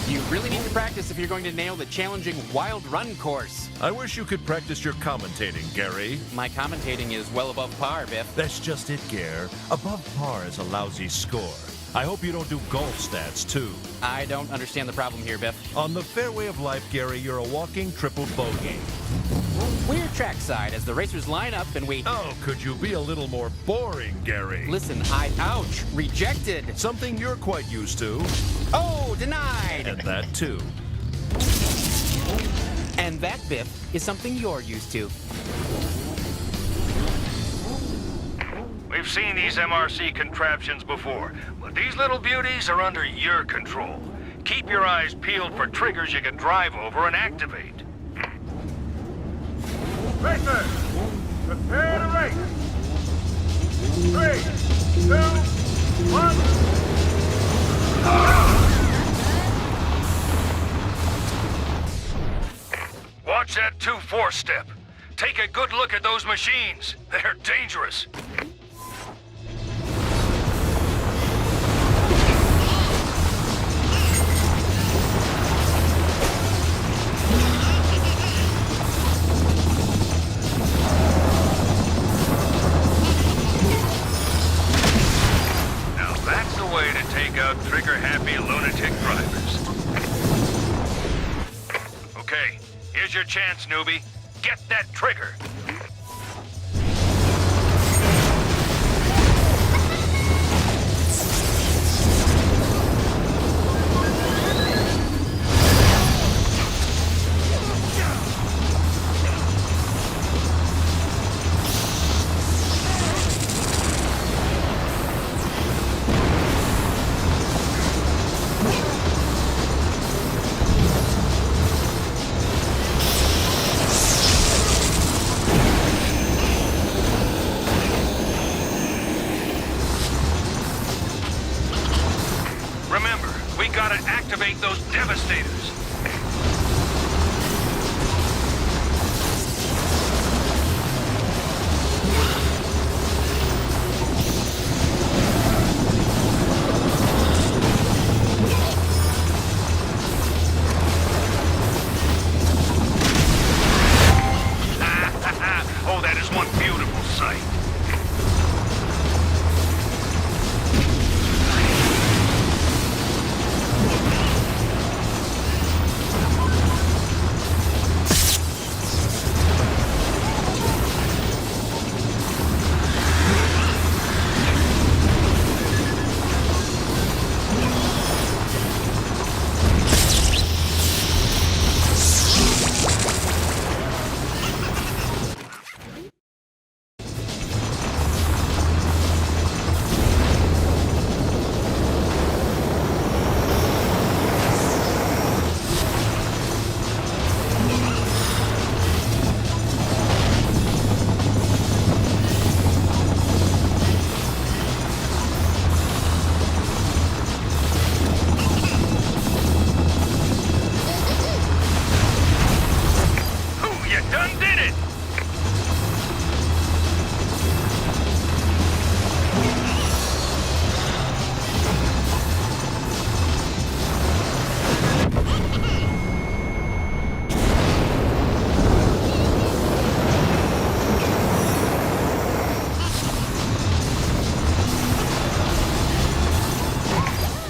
You really need to practice if you're going to nail the challenging Wild Run course. I wish you could practice your commentating, Gary. My commentating is well above par, Biff. That's just it, Gare. Above par is a lousy score. I hope you don't do golf stats, too. I don't understand the problem here, Biff. On the fairway of life, Gary, you're a walking triple bogey. We're trackside as the racers line up and we... Oh, could you be a little more boring, Gary? Listen, ouch, rejected. Something you're quite used to. Oh, denied. And that, too. And that, Biff, is something you're used to. We've seen these MRC contraptions before, but these little beauties are under your control. Keep your eyes peeled for triggers you can drive over and activate. Racers, prepare to race. 3, 2, 1. Watch that 2-4 step. Take a good look at those machines. They're dangerous. Now that's the way to take out trigger-happy lunatic drivers. Okay, here's your chance, newbie. Get that trigger. Remember, we gotta activate those devastators. Oh, that is one beautiful sight.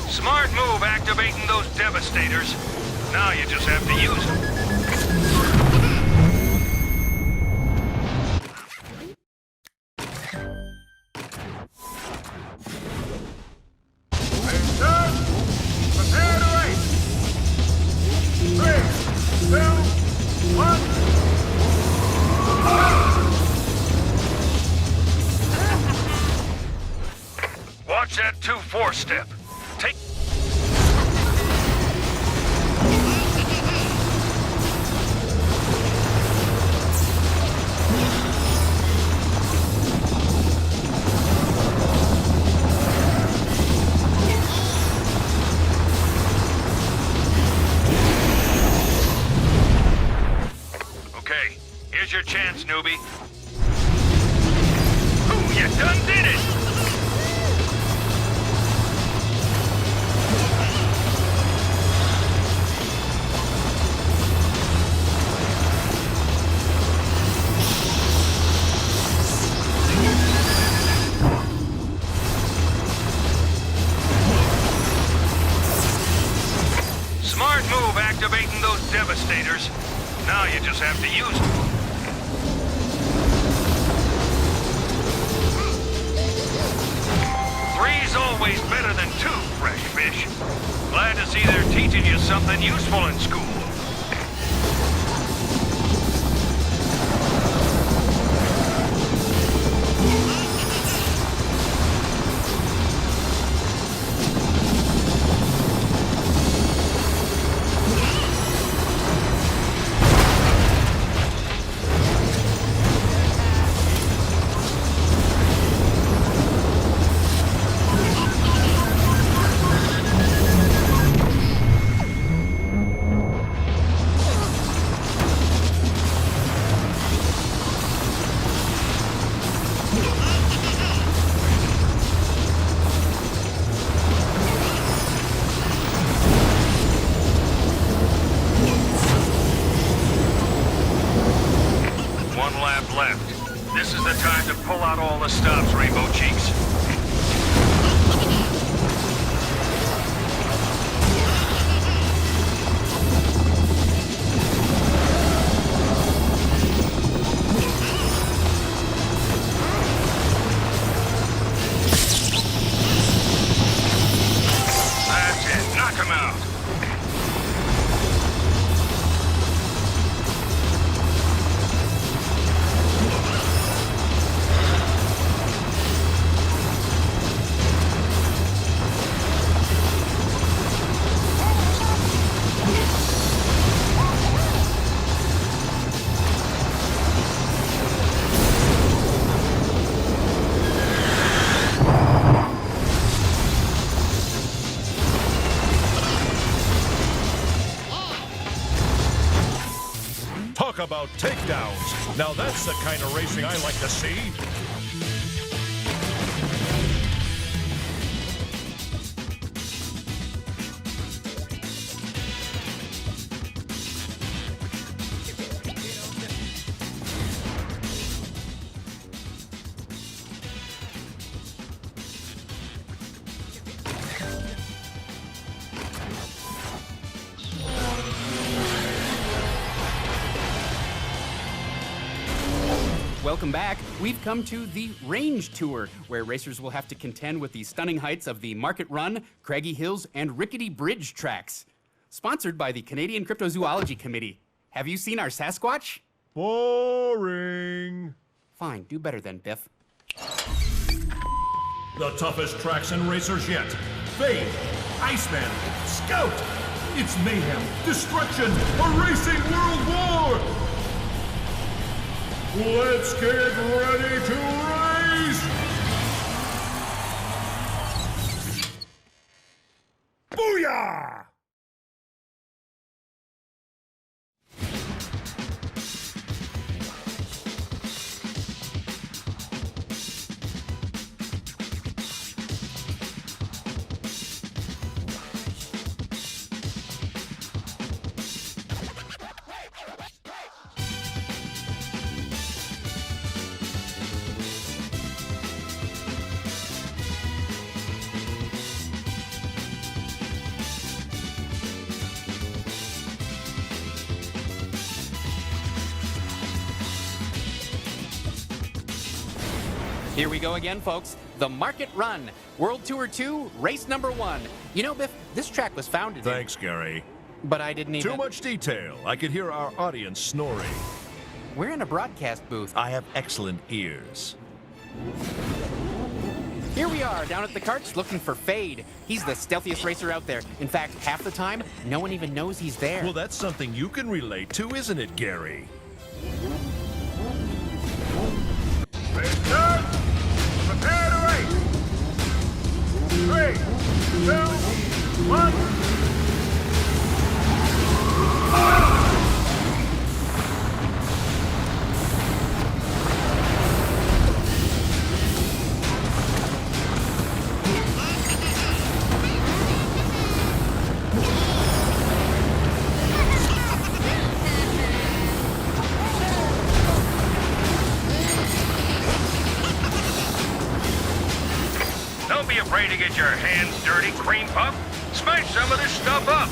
Smart move activating those devastators. Now you just have to use them. Racers, prepare to race. 3, 2, 1. Watch that 2-4 step. Take... Okay, here's your chance, newbie. Ooh, you done did it! activating those devastators. Now you just have to use them. Three's always better than two, fresh fish. Glad to see they're teaching you something useful in school. Left. This is the time to pull out all the stops, Rainbow Cheeks. That's it. Knock him out. Talk about takedowns. Now that's the kind of racing I like to see. Welcome back. We've come to the Range Tour, where racers will have to contend with the stunning heights of the Market Run, Craggy Hills, and Rickety Bridge tracks. Sponsored by the Canadian Cryptozoology Committee. Have you seen our Sasquatch? Boring. Fine, do better then, Biff. The toughest tracks and racers yet. Fade, Iceman, Scout. It's mayhem, destruction, a racing world war. Let's get ready to race! Booyah! Here we go again, folks. The Market Run, World Tour 2, race number 1. You know, Biff, this track was founded Thanks, Gary. But I didn't even... Too much detail. I could hear our audience snoring. We're in a broadcast booth. I have excellent ears. Here we are, down at the carts, looking for Fade. He's the stealthiest racer out there. In fact, half the time, no one even knows he's there. Well, that's something you can relate to, isn't it, Gary? Start! Prepare to race! 3, 2, 1... Don't be afraid to get your hands dirty, cream puff. Smash some of this stuff up.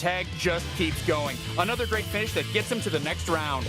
tag just keeps going. Another great finish that gets him to the next round.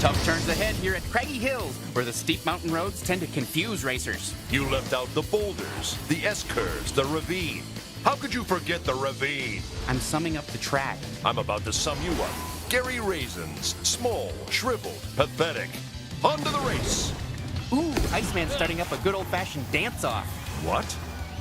Tough turns ahead here at Craggy Hills, where the steep mountain roads tend to confuse racers. You left out the boulders, the S-curves, the ravine. How could you forget the ravine? I'm summing up the track. I'm about to sum you up. Gary Raisins, small, shriveled, pathetic. On to the race. Ooh, Iceman's starting up a good old-fashioned dance-off. What?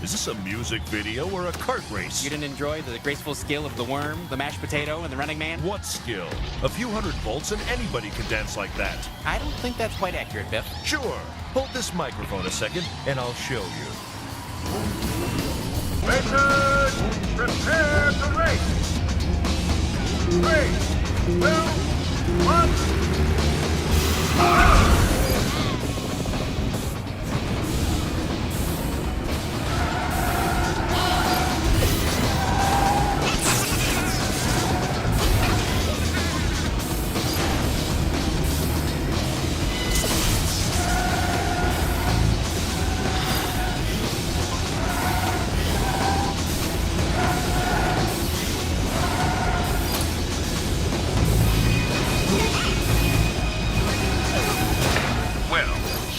Is this a music video or a kart race? You didn't enjoy the graceful skill of the worm, the mashed potato, and the running man? What skill? A few hundred volts and anybody can dance like that. I don't think that's quite accurate, Biff. Sure. Hold this microphone a second and I'll show you. Racers, prepare to race. 3, 2, 1.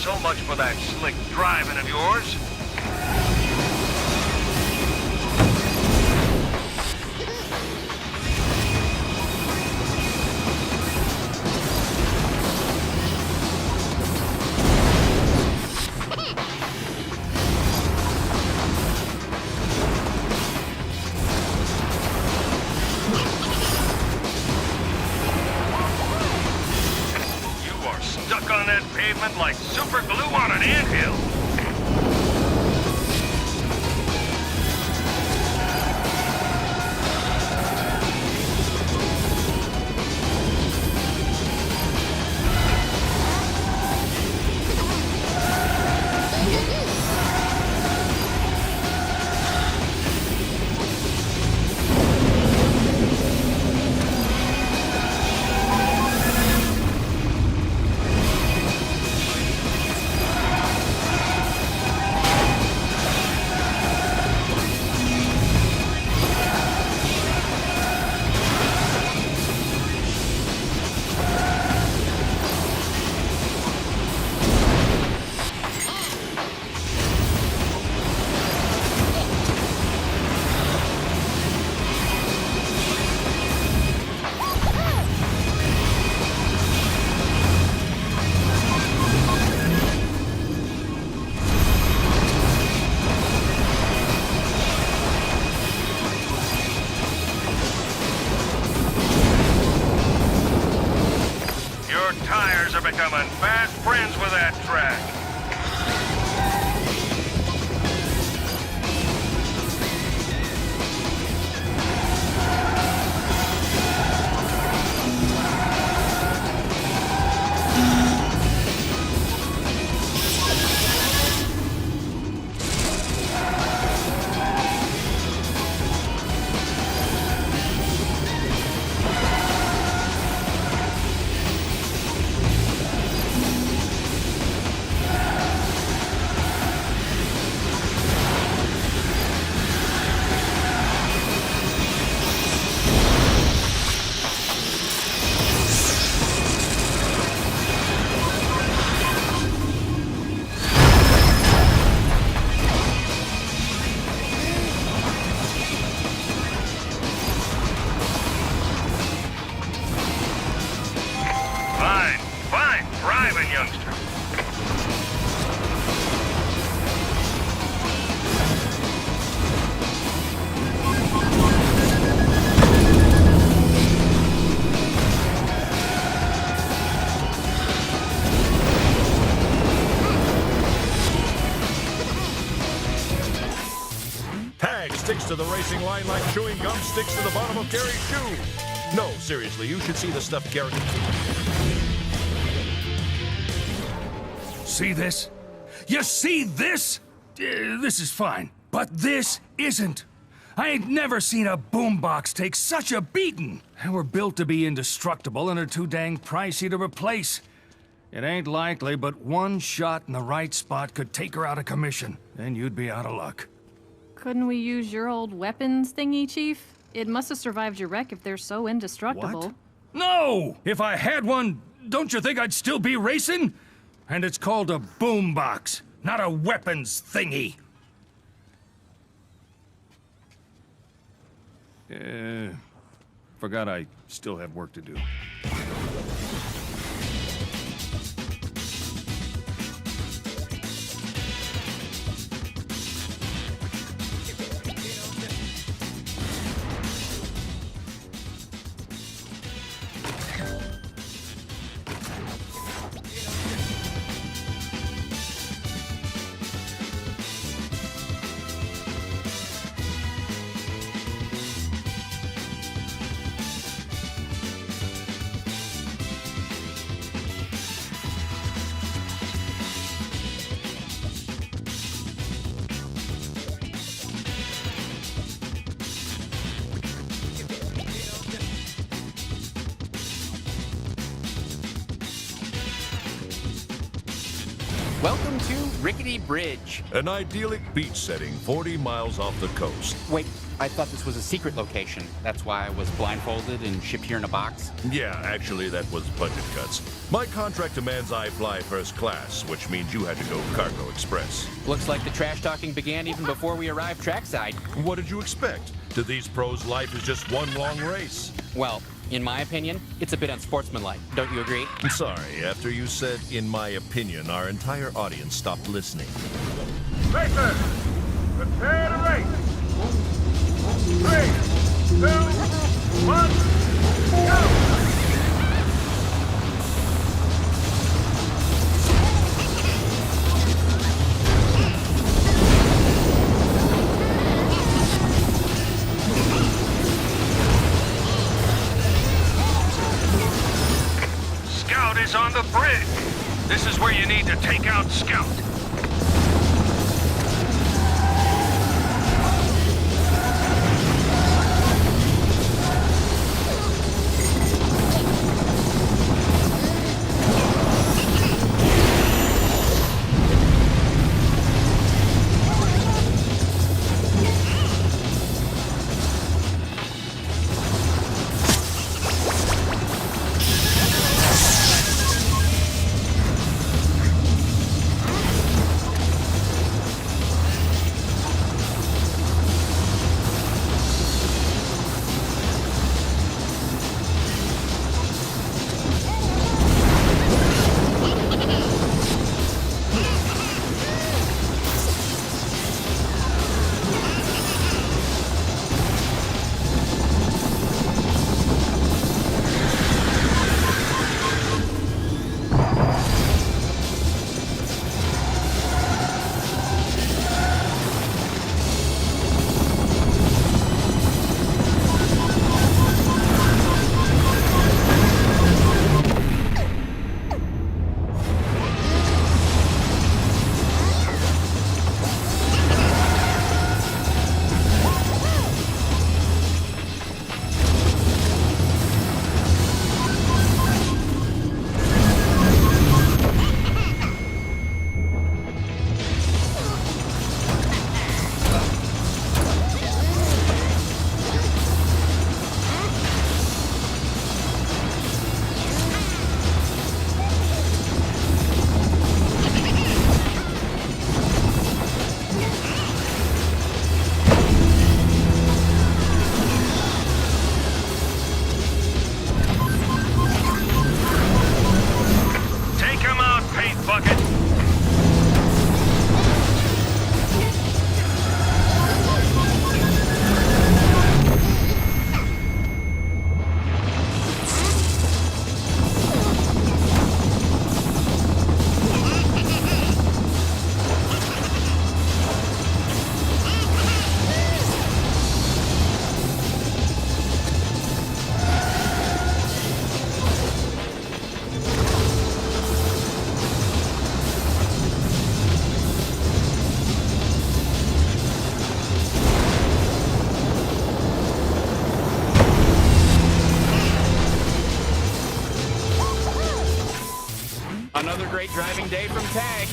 So much for that slick driving of yours. Stuck on that pavement like super glue on an anthill. Tires are becoming fast friends with that track. sticks to the racing line like chewing gum sticks to the bottom of Gary's shoe. No, seriously, you should see the stuff Gary... See this? You see this? This is fine, but this isn't. I ain't never seen a boombox take such a beating. They were built to be indestructible and are too dang pricey to replace. It ain't likely, but one shot in the right spot could take her out of commission. Then you'd be out of luck. Couldn't we use your old weapons thingy, Chief? It must have survived your wreck if they're so indestructible. What? No! If I had one, don't you think I'd still be racing? And it's called a boombox, not a weapons thingy. Forgot I still had work to do. Welcome to Rickety Bridge. An idyllic beach setting 40 miles off the coast. Wait, I thought this was a secret location. That's why I was blindfolded and shipped here in a box. Yeah, actually, that was budget cuts. My contract demands I fly first class, which means you had to go cargo express. Looks like the trash talking began even before we arrived trackside. What did you expect? To these pros, life is just one long race. Well, in my opinion, it's a bit unsportsmanlike. Don't you agree? I'm sorry, after you said, in my opinion, our entire audience stopped listening. Racers, prepare to race. 3, 2, 1, go! Scout is on the bridge. This is where you need to take out Scout. great driving day from Tag.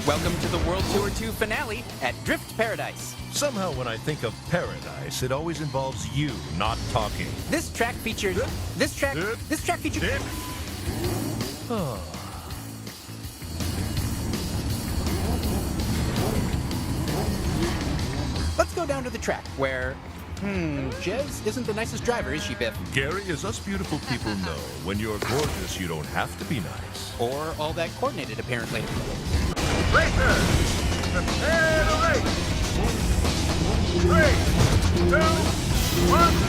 Welcome to the World Tour 2 finale at Drift Paradise. Somehow when I think of paradise, it always involves you not talking. This track features... This track features... Let's go down to the track where... Jez isn't the nicest driver, is she, Biff? Gary, as us beautiful people know, when you're gorgeous, you don't have to be nice. Or all that coordinated, apparently. Racers, prepare to race. 3, 2, 1.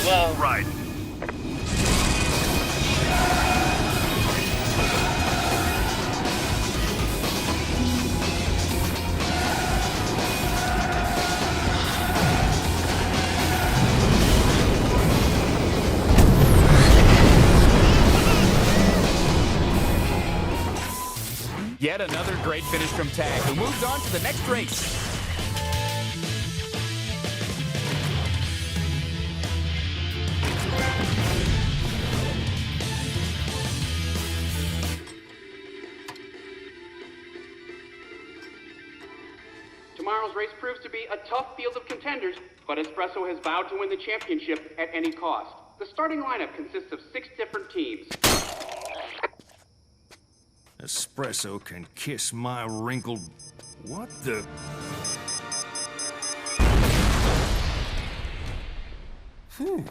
wall riding. Yet another great finish from Tag, who moves on to the next race. Tomorrow's race proves to be a tough field of contenders, but Espresso has vowed to win the championship at any cost. The starting lineup consists of 6 different teams. Espresso can kiss my wrinkled... What the... Whew.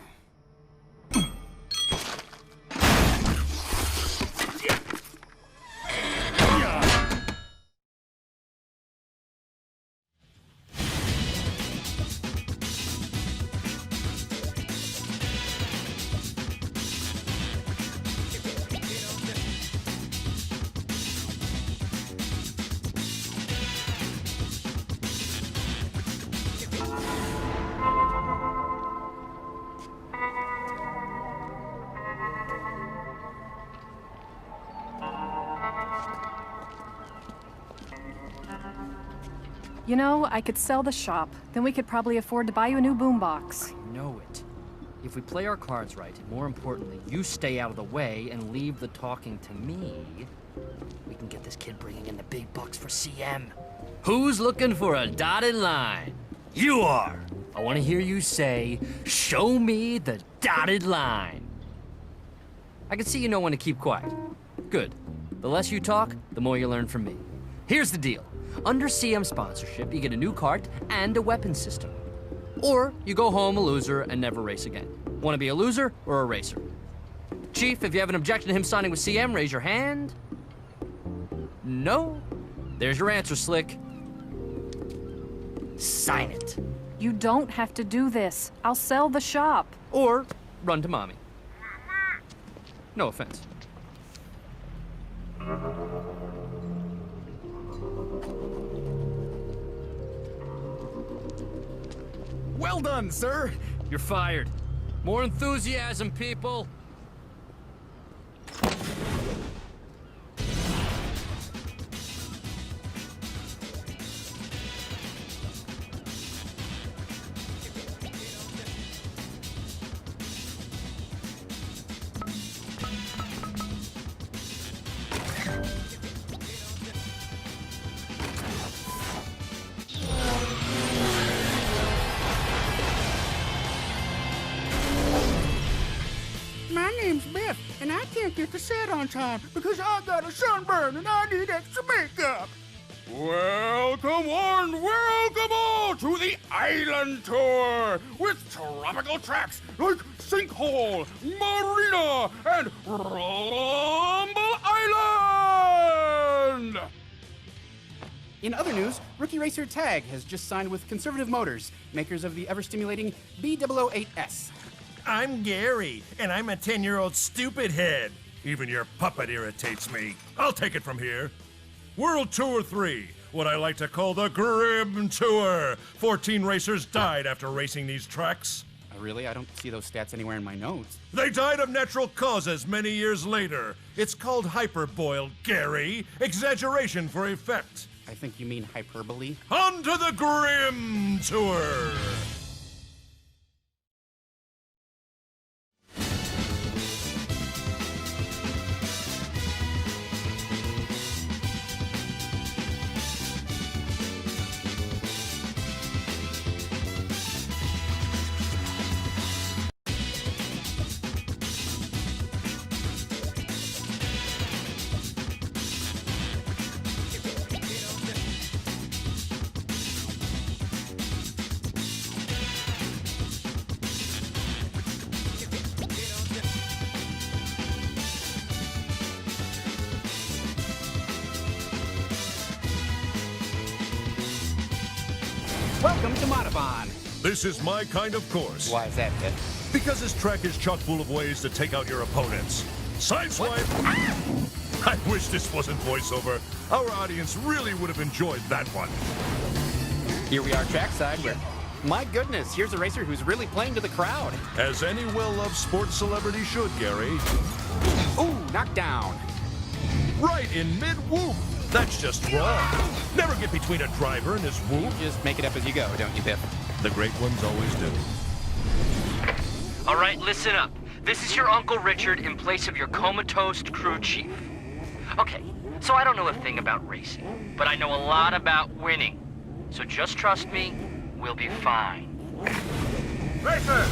You know, I could sell the shop. Then we could probably afford to buy you a new boombox. I know it. If we play our cards right, and more importantly, you stay out of the way and leave the talking to me, we can get this kid bringing in the big bucks for CM. Who's looking for a dotted line? You are! I want to hear you say, "Show me the dotted line." I can see you know when to keep quiet. Good. The less you talk, the more you learn from me. Here's the deal. Under CM sponsorship, you get a new cart and a weapon system. Or you go home a loser and never race again. Want to be a loser or a racer? Chief, if you have an objection to him signing with CM, raise your hand. No? There's your answer, Slick. Sign it. You don't have to do this. I'll sell the shop. Or run to mommy. No offense. Well done, sir. You're fired. More enthusiasm, people. My name's Beth, and I can't get to set on time because I got a sunburn and I need extra makeup. Welcome on to the Island Tour with tropical tracks like Sinkhole, Marina, and Rumble Island! In other news, rookie racer Tag has just signed with Conservative Motors, makers of the ever-stimulating B008S. I'm Gary, and I'm a 10-year-old stupid head. Even your puppet irritates me. I'll take it from here. World Tour 3, what I like to call the Grim Tour. 14 racers died after racing these tracks. Really? I don't see those stats anywhere in my notes. They died of natural causes many years later. It's called hyperboiled, Gary. Exaggeration for effect. I think you mean hyperbole. On to the Grim Tour! Welcome to Modabon. This is my kind of course. Why is that, Pit? Because this track is chock full of ways to take out your opponents. Sideswipe! I wish this wasn't voiceover. Our audience really would have enjoyed that one. Here we are trackside where, my goodness, here's a racer who's really playing to the crowd. As any well-loved sports celebrity should, Gary. Ooh, knockdown. Right in mid-whoop. That's just wrong. Never get between a driver and his whoop. You just make it up as you go, don't you, Biff? The great ones always do. All right, listen up. This is your Uncle Richard in place of your comatose crew chief. Okay, so I don't know a thing about racing, but I know a lot about winning. So just trust me, we'll be fine. Racers,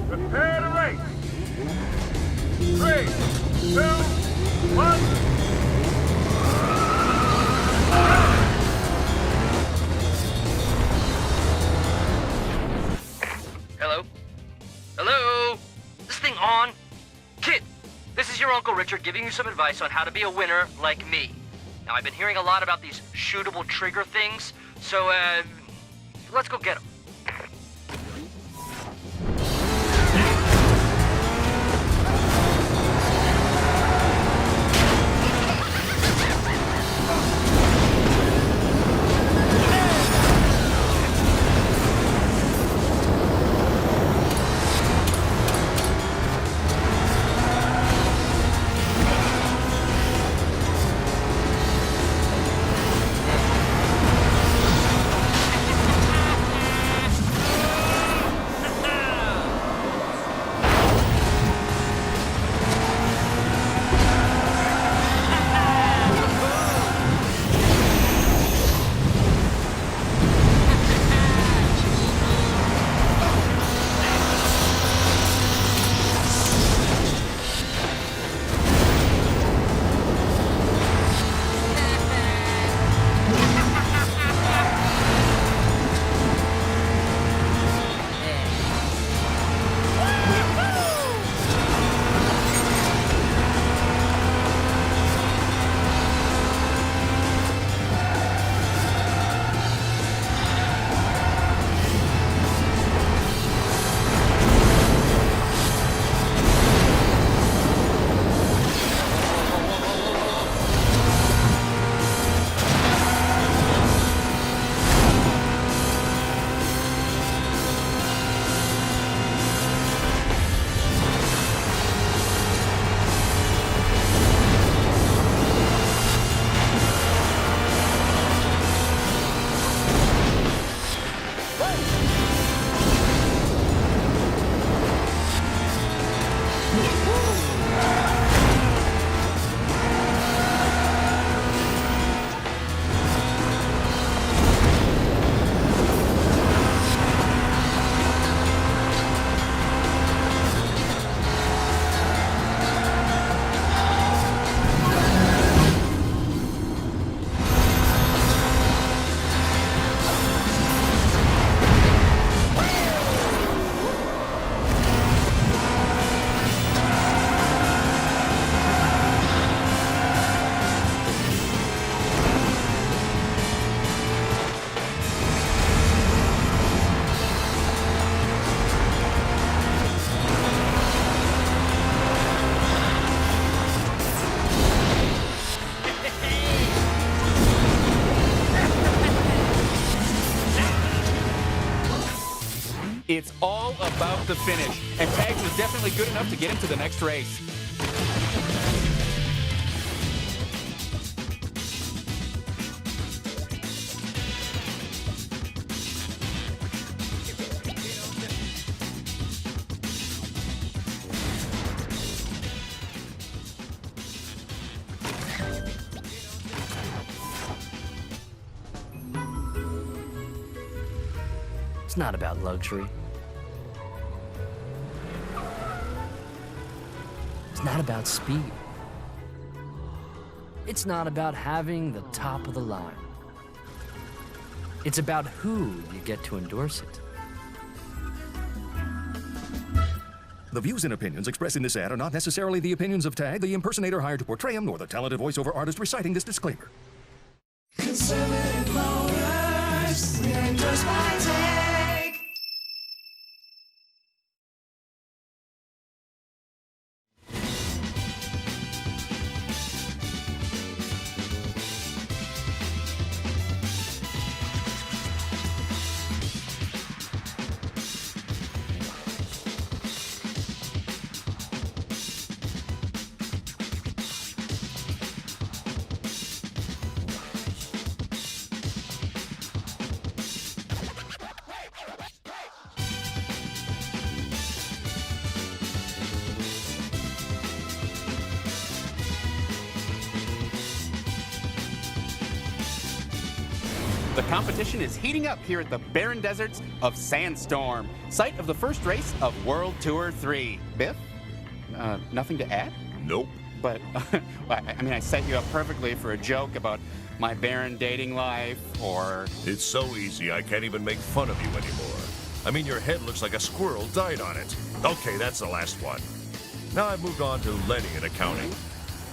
prepare to race. 3, 2, 1. Hello? Hello? Is this thing on? Kid, this is your Uncle Richard giving you some advice on how to be a winner like me. Now, I've been hearing a lot about these shootable trigger things, so, let's go get them. It's all about the finish, and Tags was definitely good enough to get him to the next race. It's not about luxury. It's not about speed. It's not about having the top of the line. It's about who you get to endorse it. The views and opinions expressed in this ad are not necessarily the opinions of Tag, the impersonator hired to portray him, nor the talented voiceover artist reciting this disclaimer. Conservative Motors, we're endorsed by Tag. The competition is heating up here at the barren deserts of Sandstorm, site of the first race of World Tour 3. Biff? Nothing to add? Nope. But, I mean, I set you up perfectly for a joke about my barren dating life, or... It's so easy, I can't even make fun of you anymore. I mean, your head looks like a squirrel died on it. Okay, that's the last one. Now I've moved on to Lenny in accounting.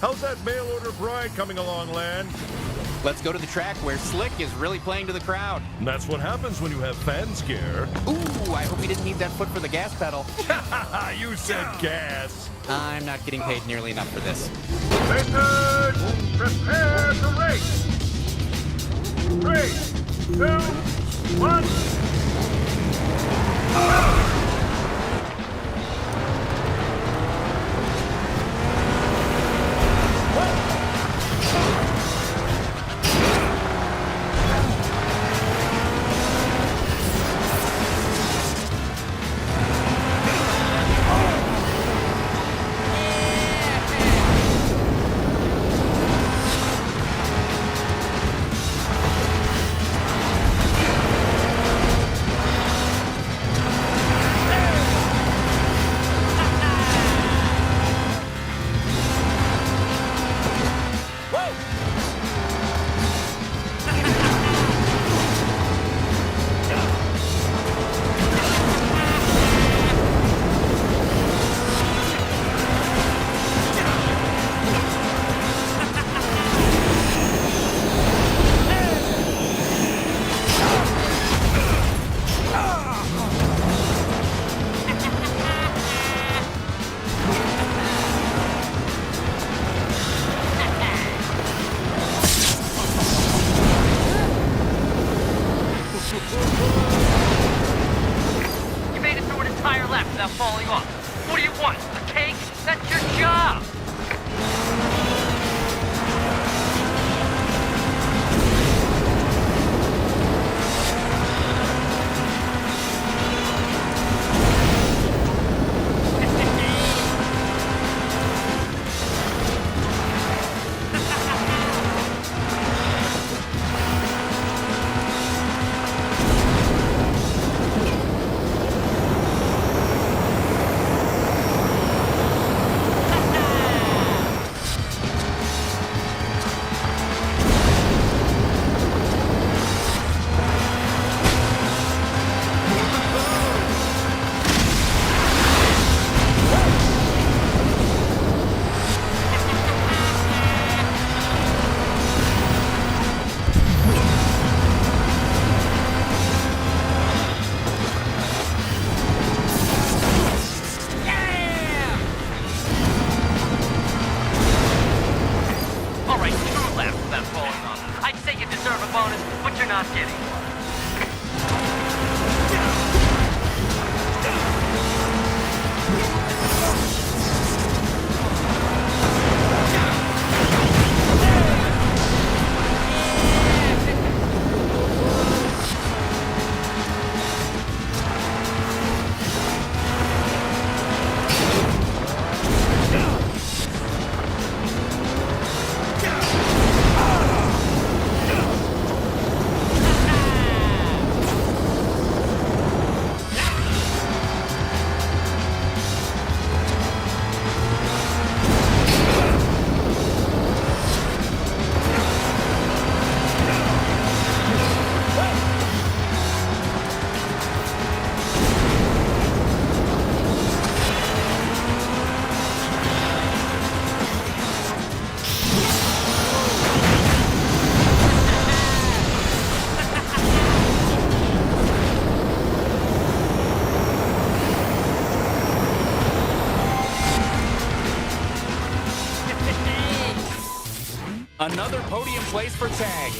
How's that mail-order bride coming along, Lan? Let's go to the track where Slick is really playing to the crowd. And that's what happens when you have fan scare. Ooh, I hope he didn't need that foot for the gas pedal. You said gas. I'm not getting paid nearly enough for this. Racers, prepare to race. 3, 2, 1. You made it through an entire lap without falling off. What do you want? A cake? That's your job! Another podium place for Tag.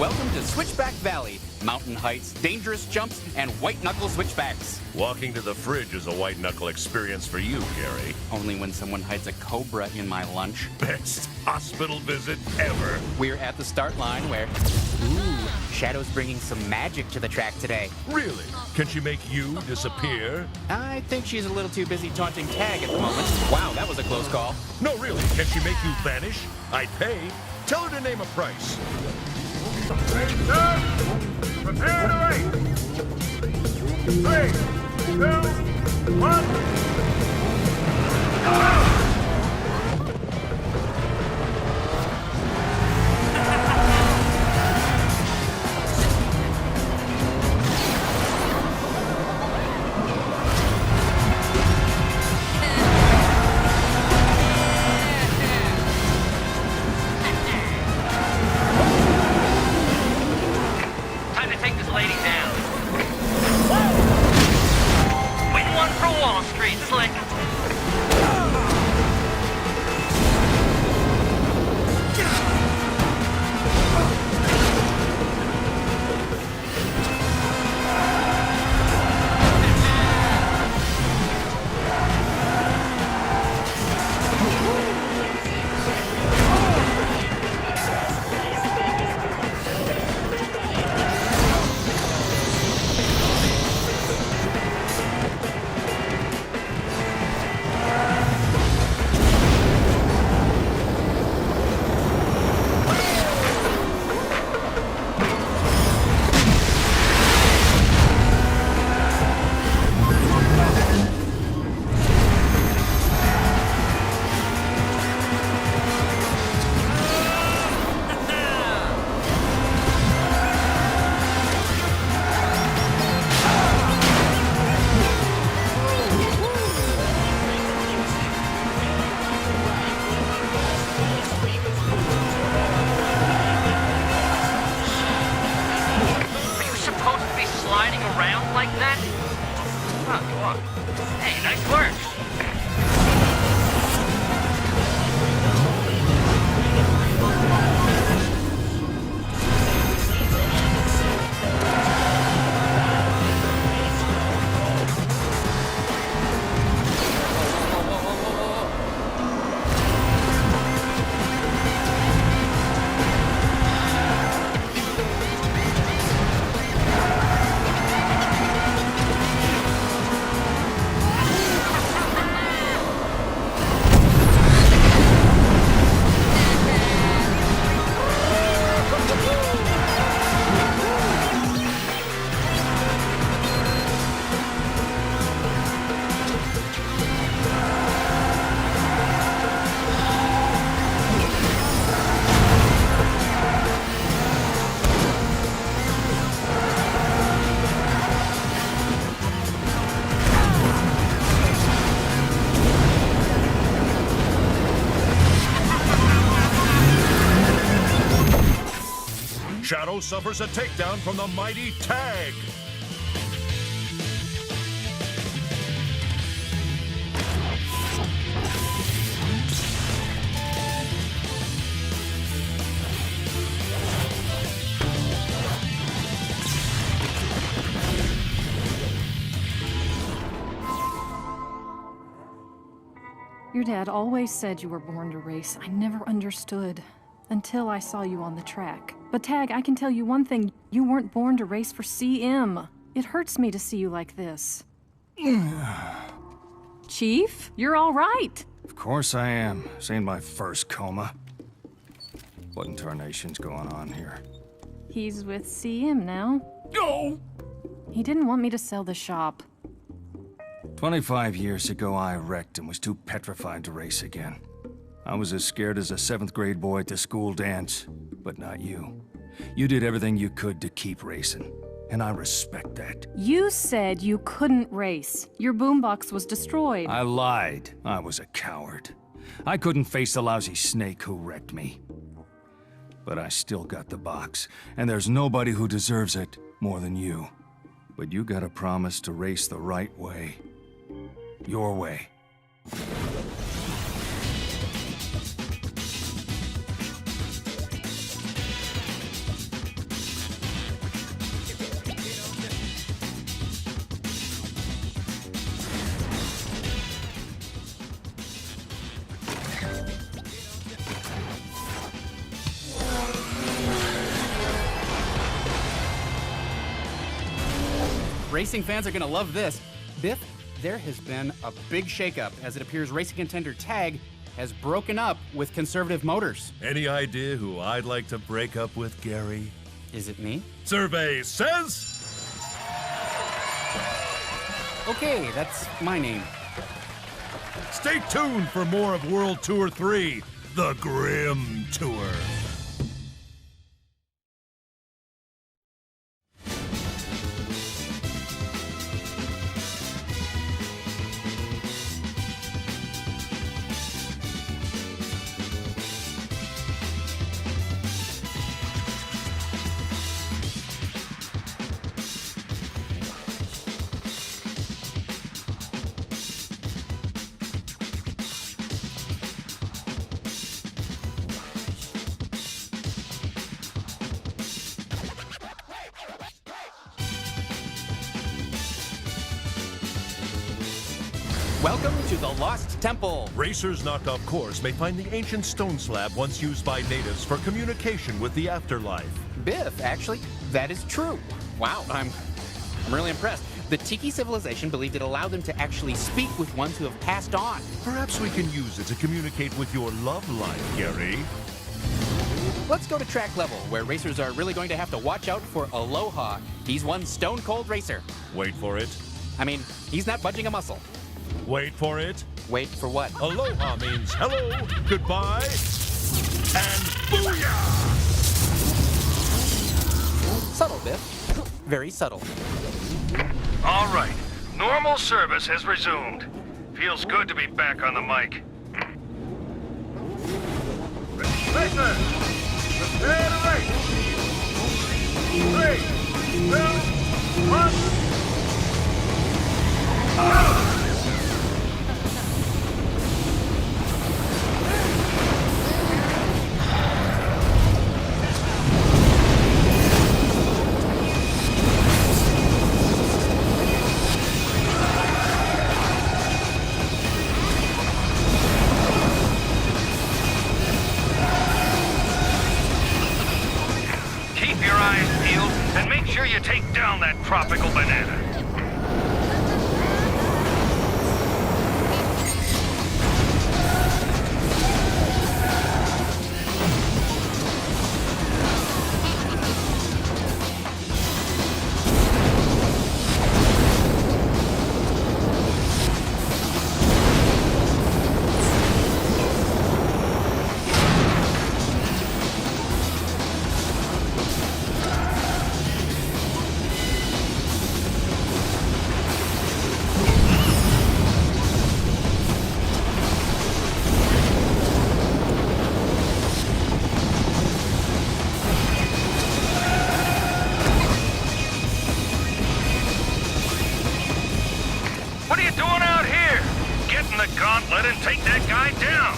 Welcome to Switchback Valley. Mountain heights, dangerous jumps, and white-knuckle switchbacks. Walking to the fridge is a white-knuckle experience for you, Gary. Only when someone hides a cobra in my lunch. Best hospital visit ever. We're at the start line where... Ooh, Shadow's bringing some magic to the track today. Really? Can she make you disappear? I think she's a little too busy taunting Tag at the moment. Wow, that was a close call. No, really. Can she make you vanish? I'd pay. Tell her to name a price. Prepare to race! 3, 2, 1, go! Shadow suffers a takedown from the mighty Tag. Your dad always said you were born to race. I never understood. Until I saw you on the track. But Tag, I can tell you one thing. You weren't born to race for CM. It hurts me to see you like this. Chief, you're all right. Of course I am. Seen my first coma. What in tarnation's going on here? He's with CM now. No! He didn't want me to sell the shop. 25 years ago, I wrecked and was too petrified to race again. I was as scared as a 7th grade boy at the school dance, but not you. You did everything you could to keep racing, and I respect that. You said you couldn't race. Your boombox was destroyed. I lied. I was a coward. I couldn't face the lousy snake who wrecked me. But I still got the box, and there's nobody who deserves it more than you. But you gotta promise to race the right way. Your way. Racing fans are gonna love this. Biff, there has been a big shakeup as it appears Racing Contender Tag has broken up with Conservative Motors. Any idea who I'd like to break up with, Gary? Is it me? Survey says... Okay, that's my name. Stay tuned for more of World Tour 3, The Grim Tour. Welcome to the Lost Temple. Racers knocked off course may find the ancient stone slab once used by natives for communication with the afterlife. Biff, actually, that is true. Wow, I'm really impressed. The Tiki civilization believed it allowed them to actually speak with ones who have passed on. Perhaps we can use it to communicate with your love life, Gary. Let's go to track level, where racers are really going to have to watch out for Aloha. He's one stone-cold racer. Wait for it. I mean, he's not budging a muscle. Wait for it. Wait for what? Aloha means hello, goodbye, and booyah! Subtle, Biff. Very subtle. All right. Normal service has resumed. Feels good to be back on the mic. Racers, prepare to race. 3, 2, 1. Keep your eyes peeled and make sure you take down that tropical banana. What are you doing out here? Get in the gauntlet and take that guy down.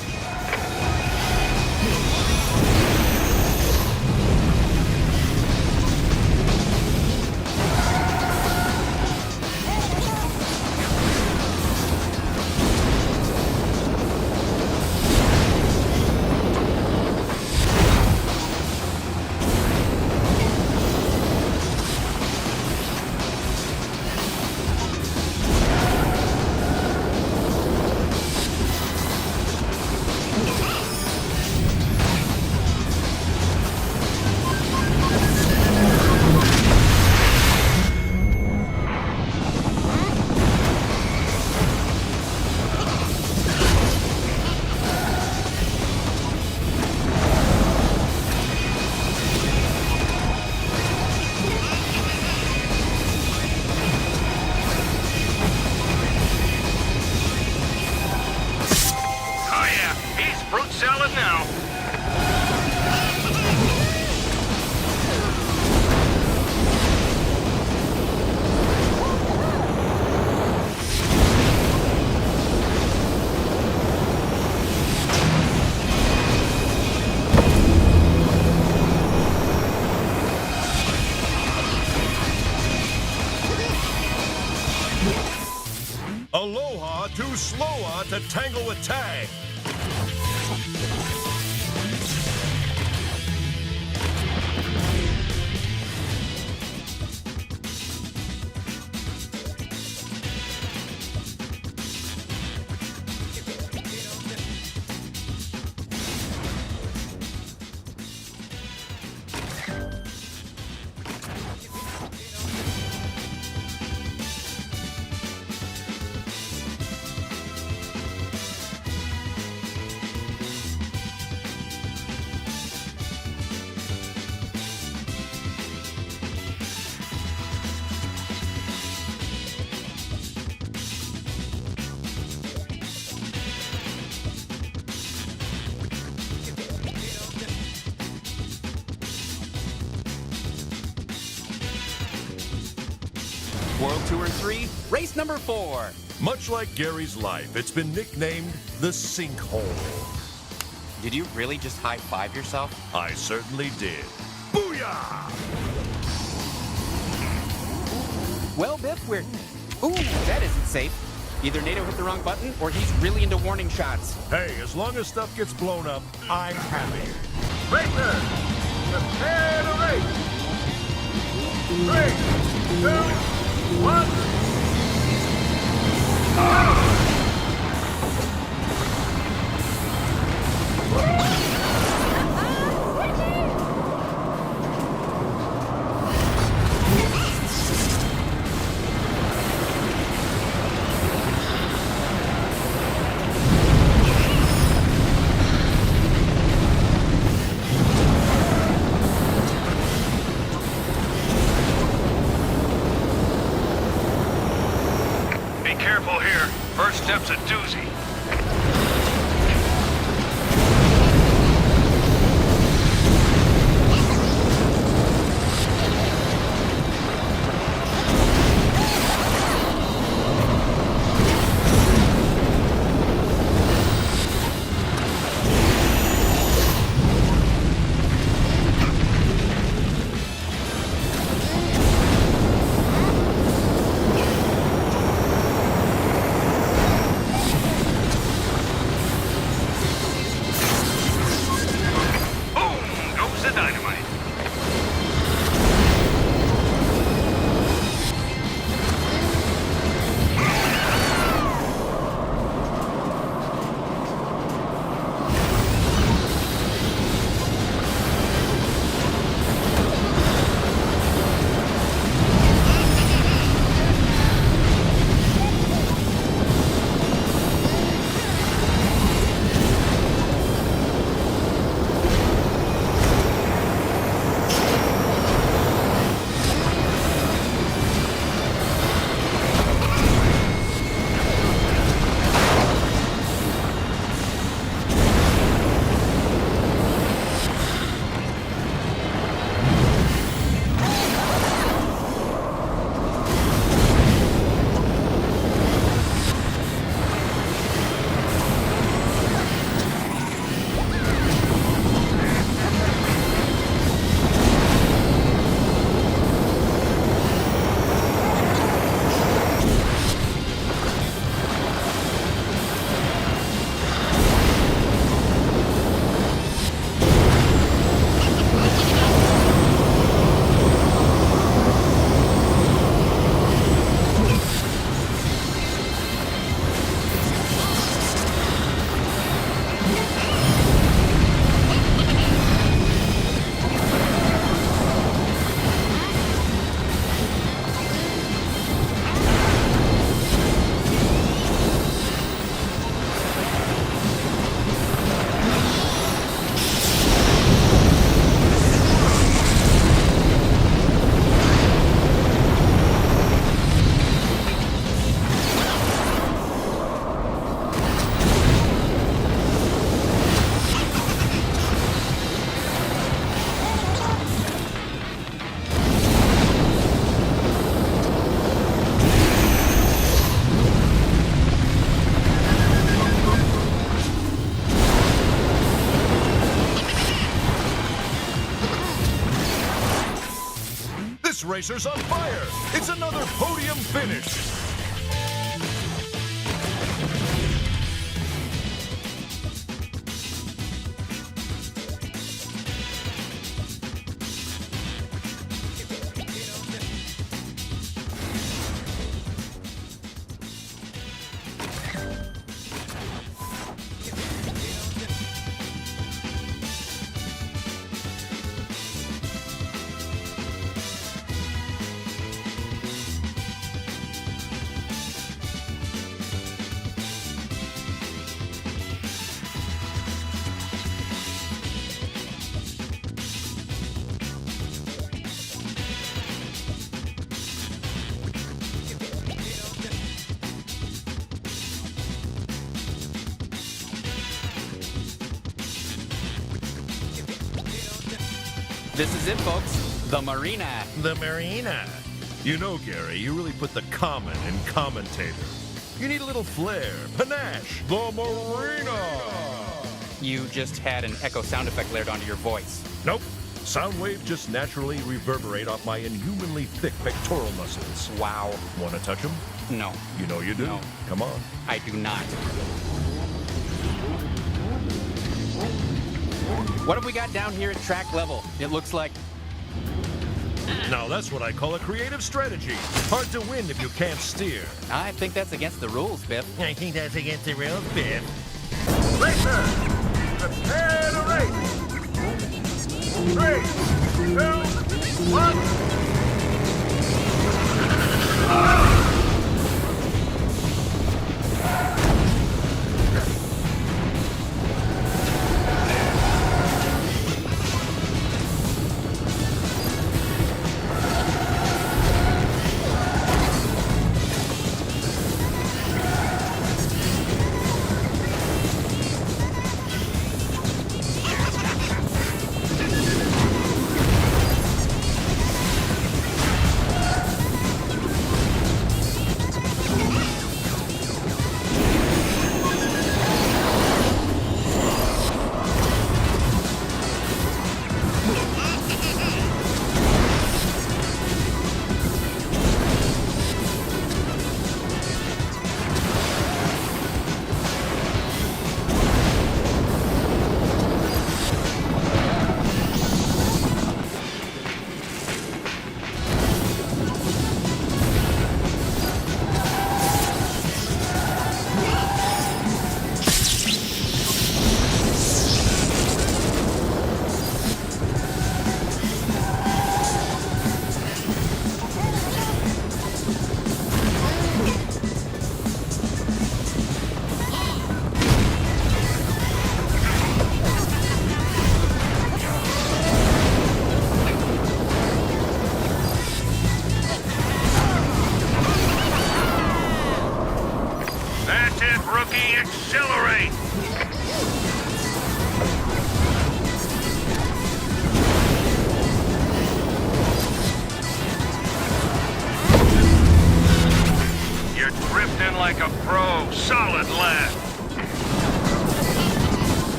Salad now. Aloha to Sloa to tangle with Tag. World Tour 3, race number 4. Much like Gary's life, it's been nicknamed the Sinkhole. Did you really just high-five yourself? I certainly did. Booyah! Well, Biff, we're... Ooh, that isn't safe. Either NATO hit the wrong button, or he's really into warning shots. Hey, as long as stuff gets blown up, I'm happy. Racers, prepare to race. 3, 2, 1. Be careful here. First step's a doozy. This racer's on fire! It's another podium finish! This is it, folks. The Marina. The Marina. You know, Gary, you really put the common in commentator. You need a little flair, panache, the marina. You just had an echo sound effect layered onto your voice. Nope. Sound waves just naturally reverberate off my inhumanly thick pectoral muscles. Wow. Want to touch them? No. You know you do. No. Come on. I do not. What have we got down here at track level? It looks like... Now that's what I call a creative strategy. Hard to win if you can't steer. I think that's against the rules, Biff. I think that's against the rules, Biff. Racer, prepare to race. 3, 2, 1. Accelerate! You're drifting like a pro. Solid left.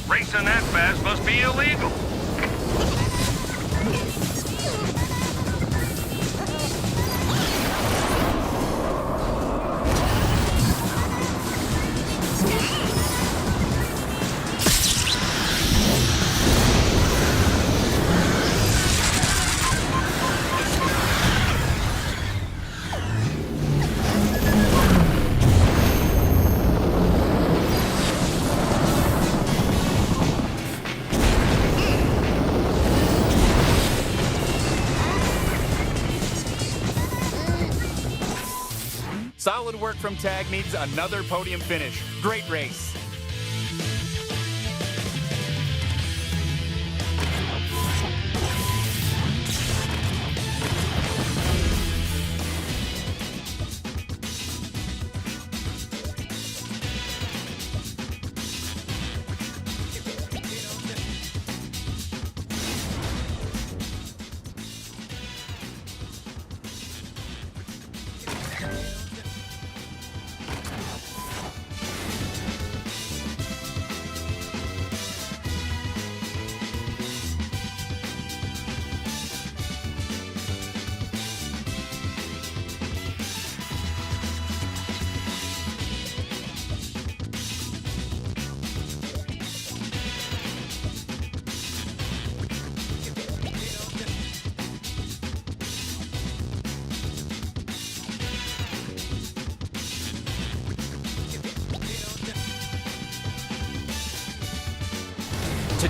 Racing that fast must be illegal. Solid work from Tag needs another podium finish. Great race.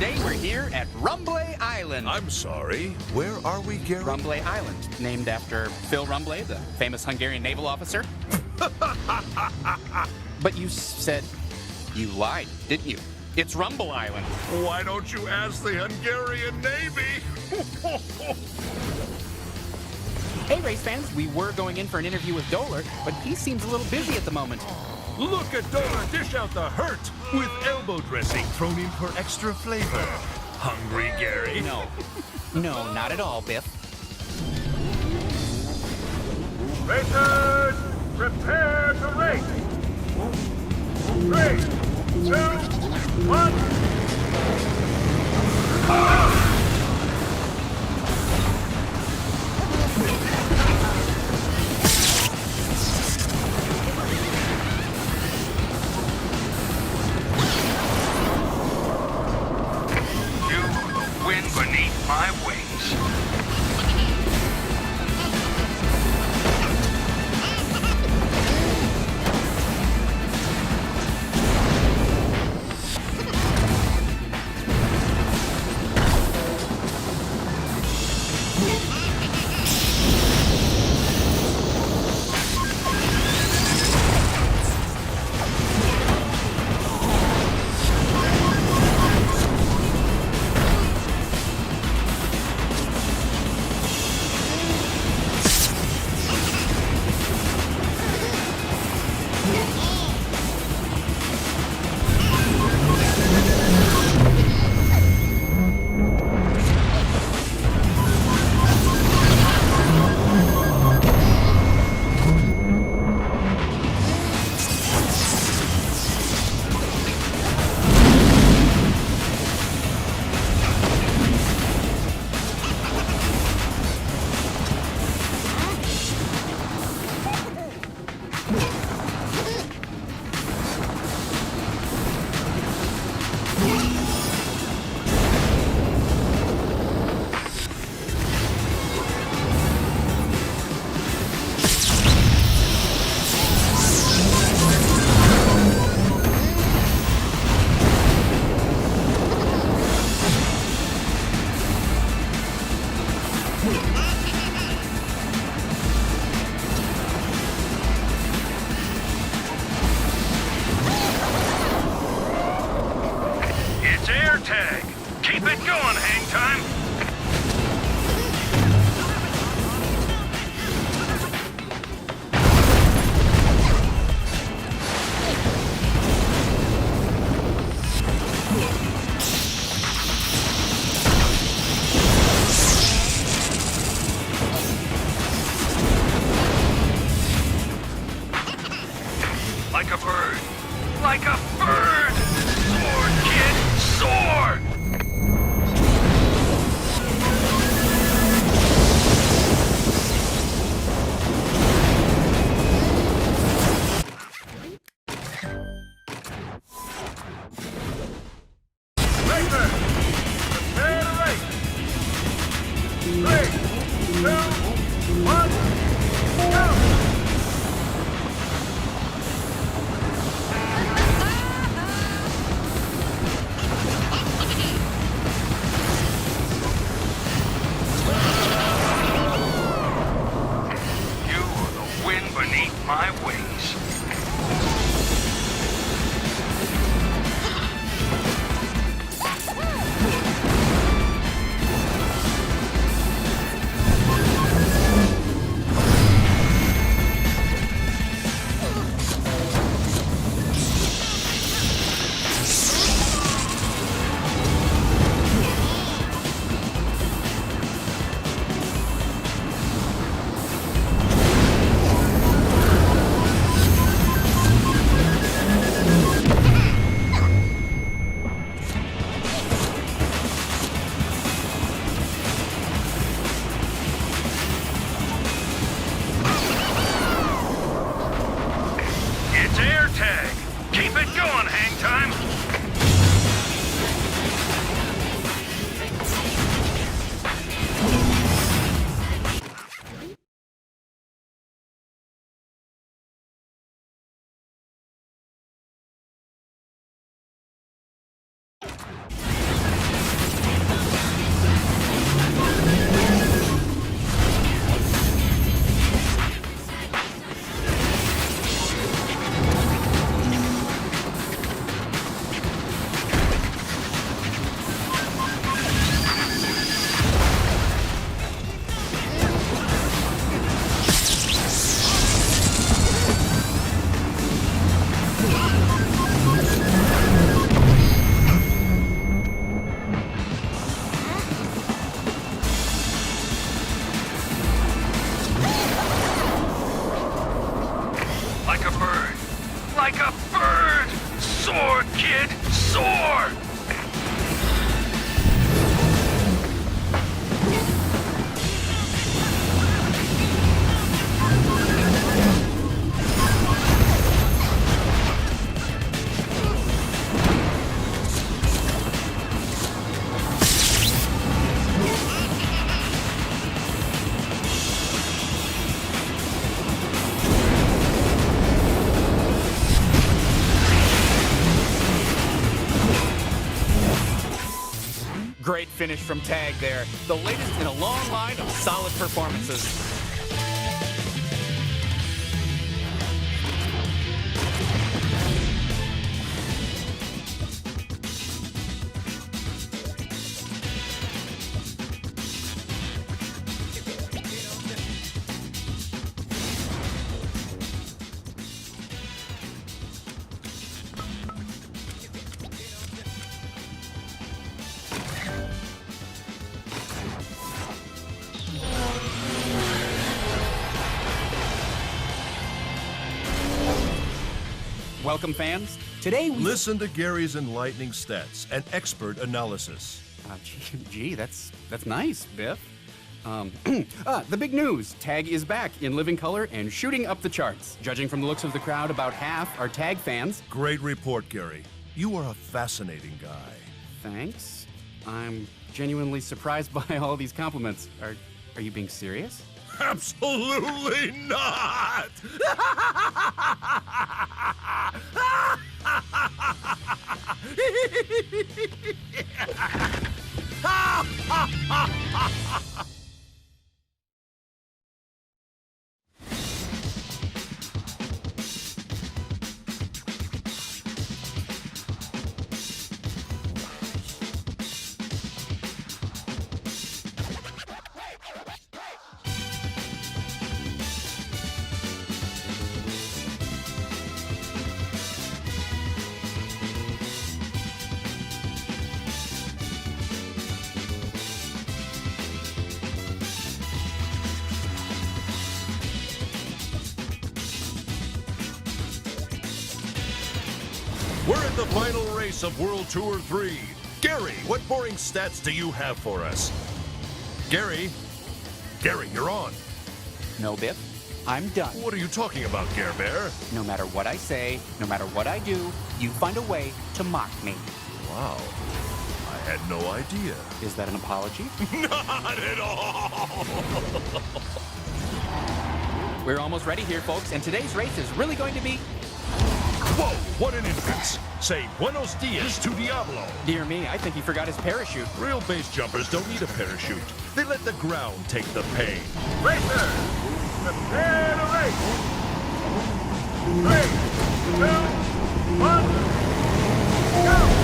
Today we're here at Rumblay Island. I'm sorry, where are we, Gary? Rumblay Island, named after Phil Rumblay, the famous Hungarian naval officer. But you said you lied, didn't you? It's Rumble Island. Why don't you ask the Hungarian Navy? Hey, race fans, we were going in for an interview with Doler, but he seems a little busy at the moment. Look at Doler dish out the hurt with elbow dressing thrown in for extra flavor. Hungry, Gary? No, not at all, Biff. Racers, prepare to race. 3, 2, 1. Wind beneath my wings. Tag. Keep it going, hang time. Like a bird. Like a bird! Soar, kid! Soar! Racer, prepare to race. 3, 2, 1, go! Beneath my wings. great finish from Tag there. The latest in a long line of solid performances. Welcome, fans. Today we... Listen to Gary's enlightening stats and expert analysis. Gee, that's nice, Biff. The big news. Tag is back in living color and shooting up the charts. Judging from the looks of the crowd, about half are Tag fans. Great report, Gary. You are a fascinating guy. Thanks. I'm genuinely surprised by all these compliments. Are you being serious? Absolutely not! We're at the final race of World Tour 3. Gary, what boring stats do you have for us? Gary, you're on. No, Biff. I'm done. What are you talking about, Gare Bear? No matter what I say, no matter what I do, you find a way to mock me. Wow. I had no idea. Is that an apology? Not at all! We're almost ready here, folks, and today's race is really going to be... Whoa, what an entrance! Say buenos dias to Diablo. Dear me, I think he forgot his parachute. Real base jumpers don't need a parachute. They let the ground take the pain. Racer, prepare to race. 3, 2, 1, go!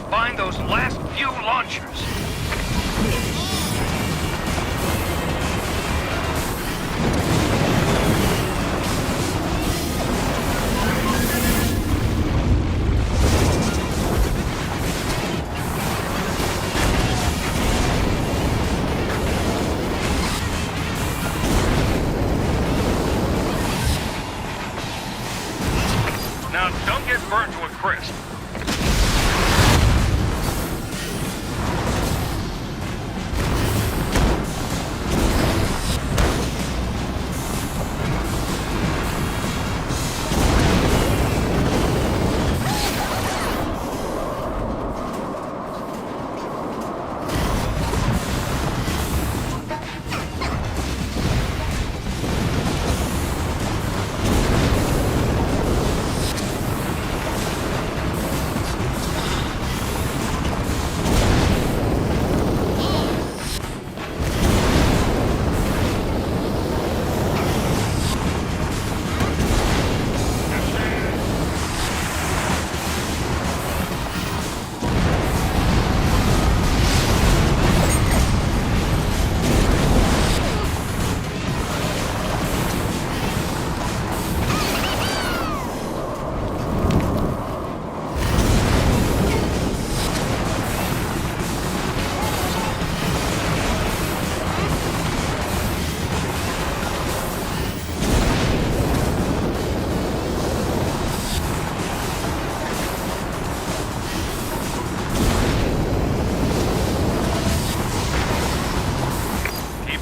Find those last few launchers. Now, don't get burnt to a crisp.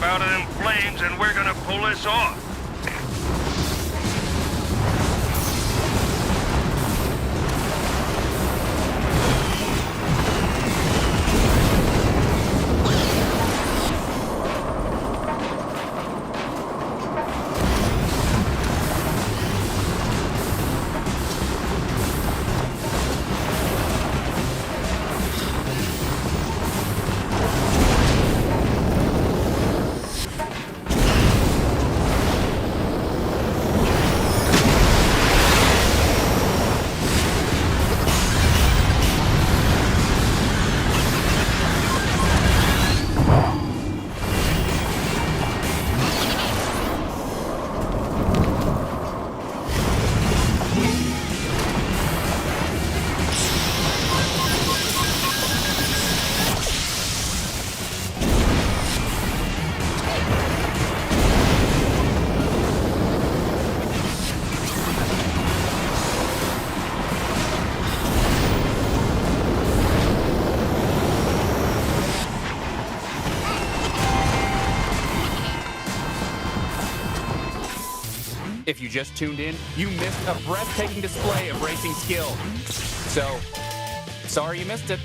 step out of them flames and we're gonna pull this off. If you just tuned in, you missed a breathtaking display of racing skill. So, sorry you missed it.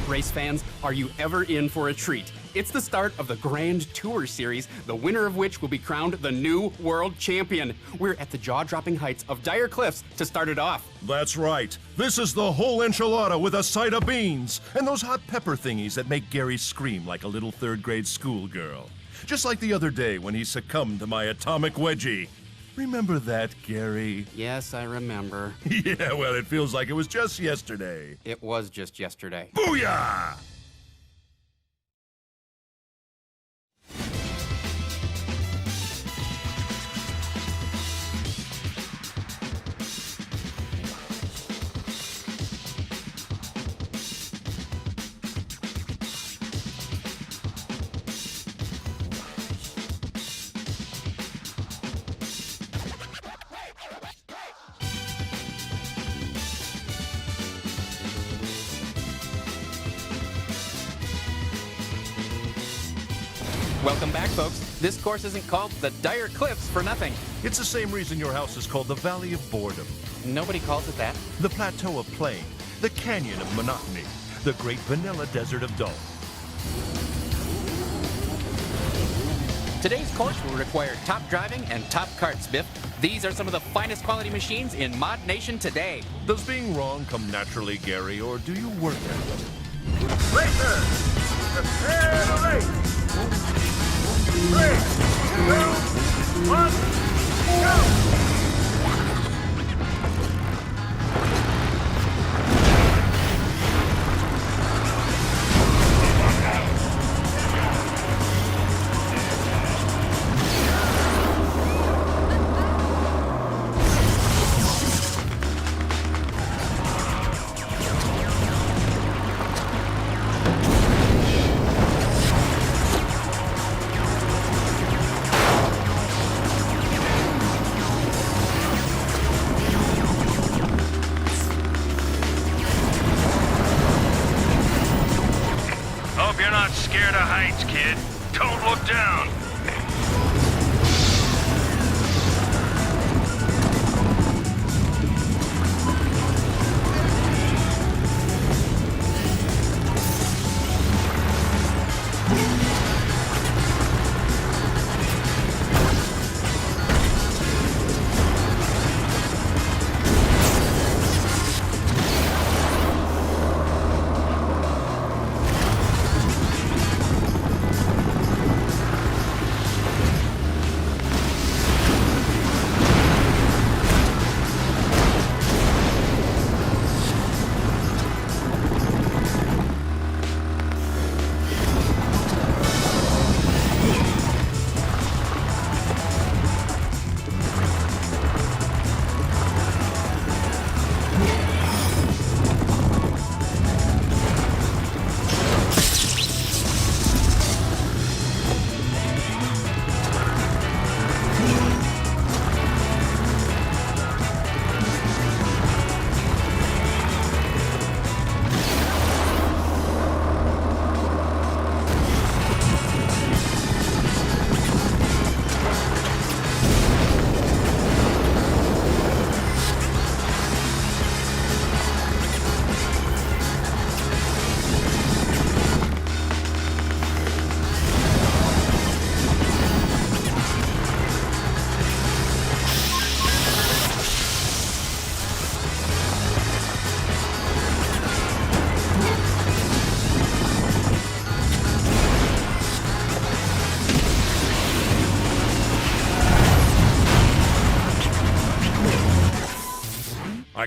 Race fans, are you ever in for a treat? It's the start of the Grand Tour Series, the winner of which will be crowned the new world champion. We're at the jaw-dropping heights of Dire Cliffs to start it off. That's right. This is the whole enchilada with a side of beans and those hot pepper thingies that make Gary scream like a little third-grade schoolgirl. Just like the other day when he succumbed to my atomic wedgie. Remember that, Gary? Yes, I remember. Yeah, well, it feels like it was just yesterday. It was just yesterday. Booyah! Welcome back, folks. This course isn't called the Dire Cliffs for nothing. It's the same reason your house is called the Valley of Boredom. Nobody calls it that. The Plateau of Plain, the Canyon of Monotony, the Great Vanilla Desert of Dull. Today's course will require top driving and top karts, Biff. These are some of the finest quality machines in Modnation today. Does being wrong come naturally, Gary, or do you work at it? Racers, prepare to race. 3, 2, 1, go! Hope you're not scared of heights, kid. Don't look down.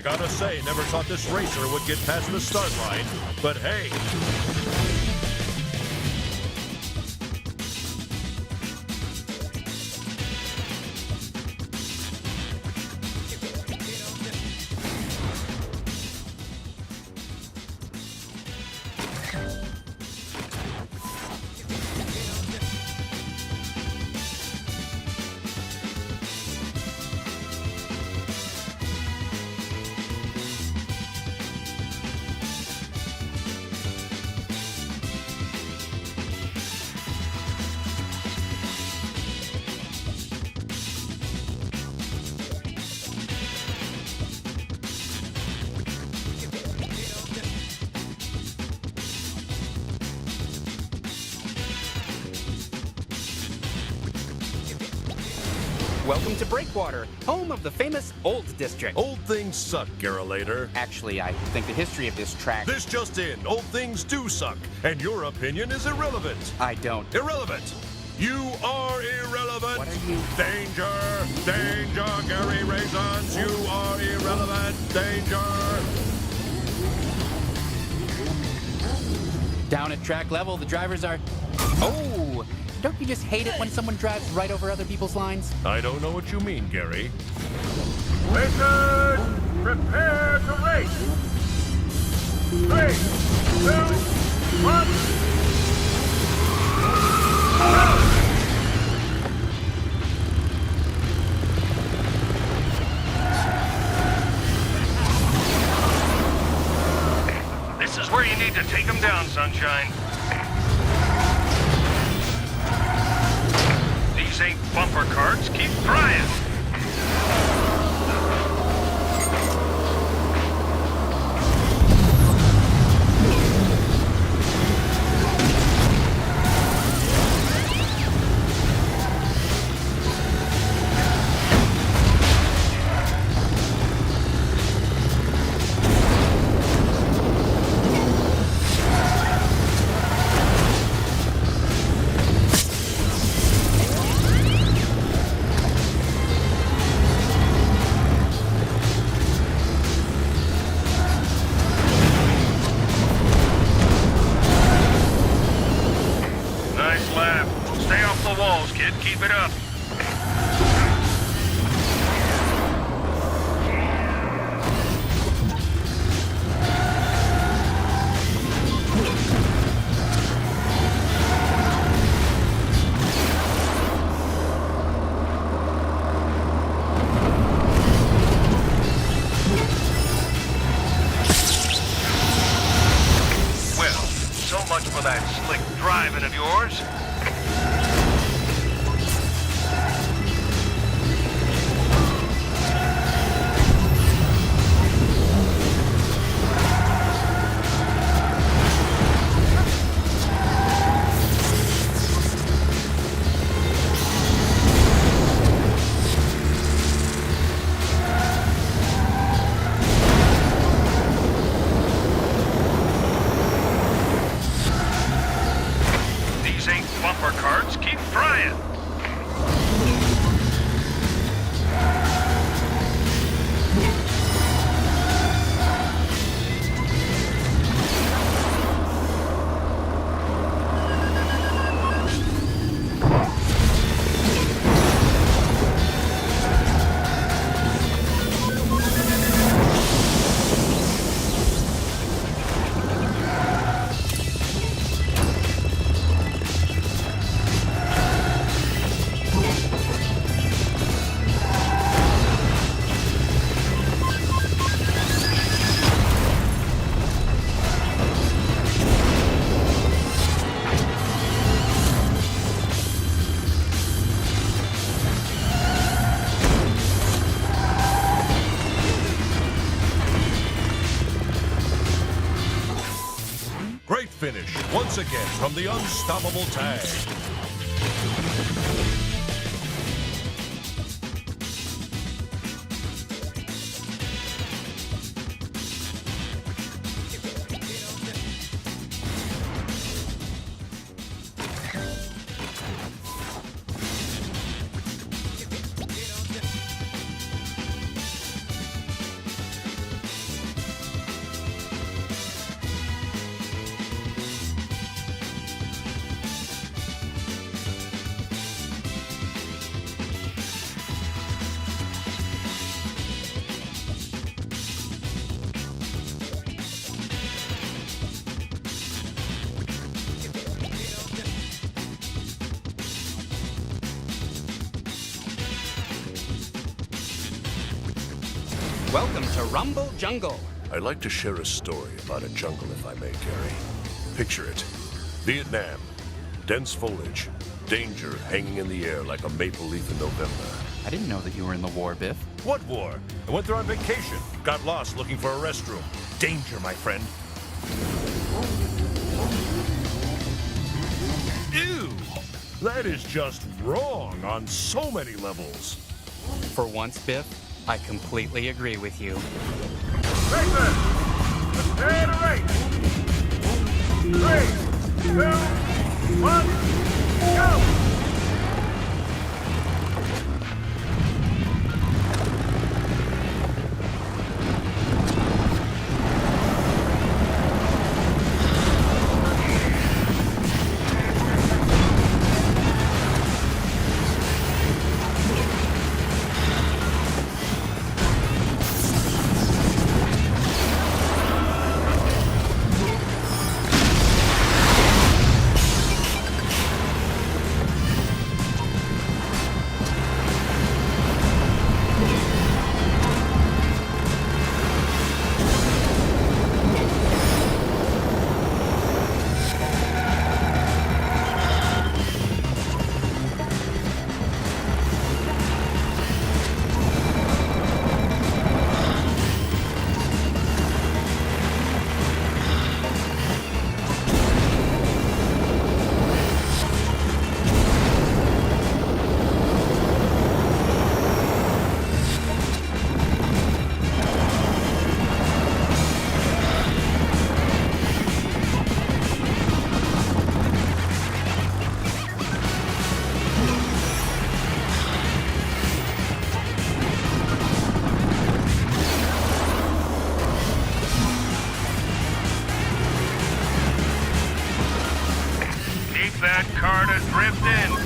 I gotta say, never thought this racer would get past the start line, but hey. Welcome to Breakwater, home of the famous Old District. Old things suck, Garolator. Actually, I think the history of this track... This just in, old things do suck, and your opinion is irrelevant. I don't. Irrelevant! You are irrelevant! What are you... Danger! Danger, Gary Raisins! You are irrelevant! Danger! Down at track level, the drivers are... Oh! Don't you just hate it when someone drives right over other people's lines? I don't know what you mean, Gary. Racers, prepare to race! 3, 2, 1, go! This is where you need to take them down, Sunshine. These ain't bumper carts. Keep trying. Keep it up. Well, so much for that slick driving of yours. Bumper carts, keep trying. Great finish, once again, from the unstoppable Tag. Welcome to Rumble Jungle. I'd like to share a story about a jungle, if I may, Gary. Picture it. Vietnam. Dense foliage. Danger hanging in the air like a maple leaf in November. I didn't know that you were in the war, Biff. What war? I went there on vacation. Got lost looking for a restroom. Danger, my friend. Ew! That is just wrong on so many levels. For once, Biff, I completely agree with you. Racers, prepare to race. 3, 2, 1, go! That car to drift in.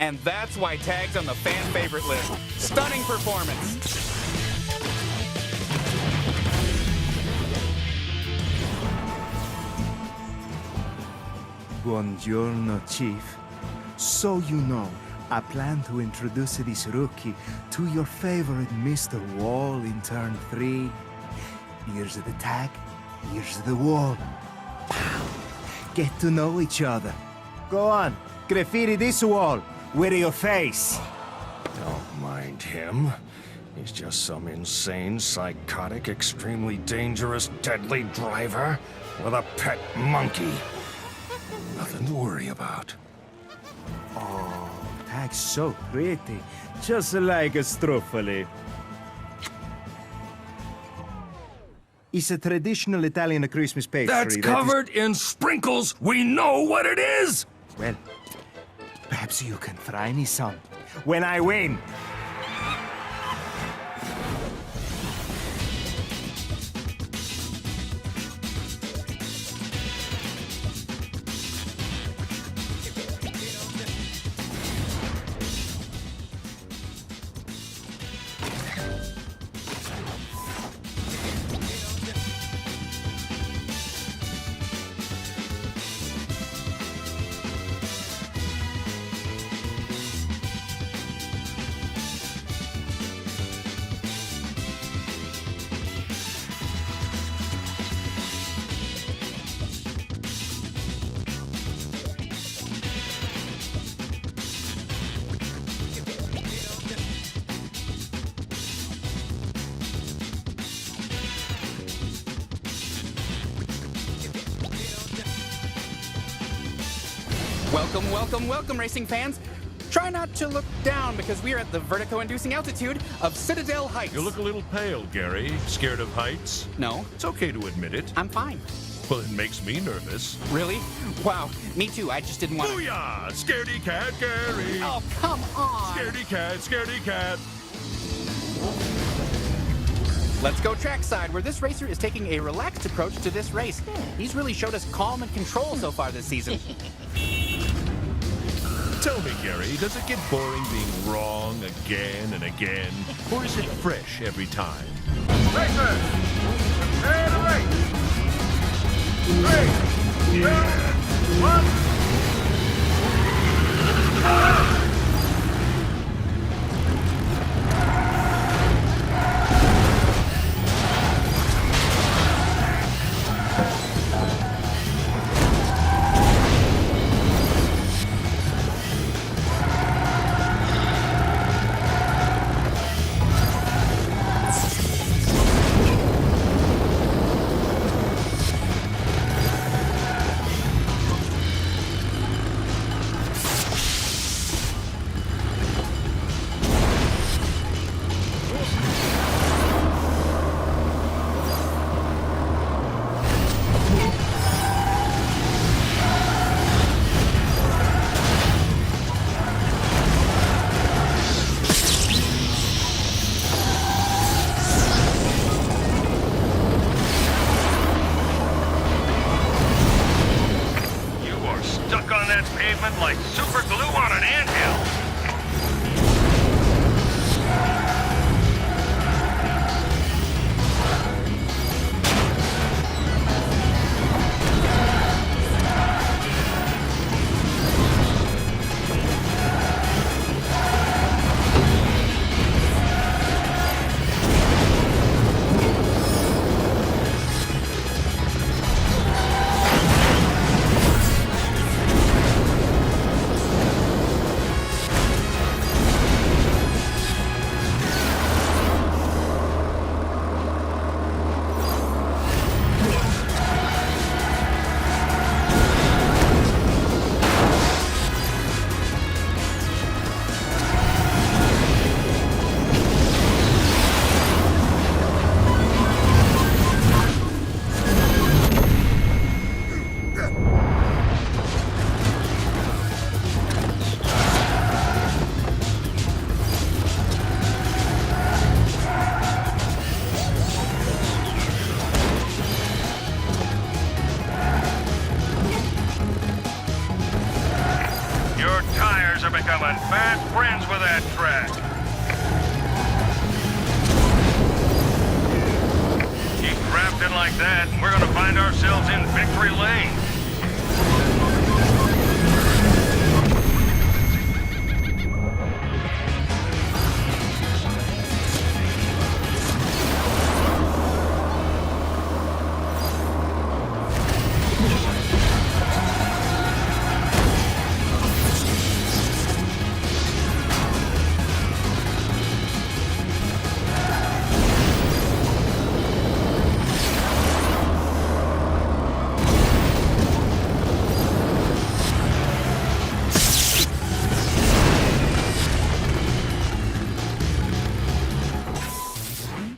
And that's why Tag's on the fan favorite list. Stunning performance. Buongiorno, Chief. So you know, I plan to introduce this rookie to your favorite Mr. Wall in turn 3. Here's the tag, here's the wall. Pow! Get to know each other. Go on, graffiti this wall with your face. Don't mind him. He's just some insane, psychotic, extremely dangerous, deadly driver with a pet monkey. Nothing to worry about. Oh, Tag's so pretty, just like a struffoli. It's a traditional Italian Christmas pastry. That's covered in sprinkles. We know what it is. Well, Perhaps you can fry me some when I win. Welcome, welcome, welcome, racing fans. Try not to look down because we're at the vertigo-inducing altitude of Citadel Heights. You look a little pale, Gary. Scared of heights? No. It's okay to admit it. I'm fine. Well, it makes me nervous. Really? Wow, me too. I just didn't want to... Booyah! Scaredy cat, Gary! Oh, come on! Scaredy cat, scaredy cat! Let's go trackside, where this racer is taking a relaxed approach to this race. He's really showed us calm and control so far this season. Tell me, Gary, does it get boring being wrong again and again? Or is it fresh every time? Racers, prepare to race. 3, 2, 1, go! Like super glue on an anthill. Becoming fast friends with that track. Keep drafting like that, and we're gonna find ourselves in victory lane.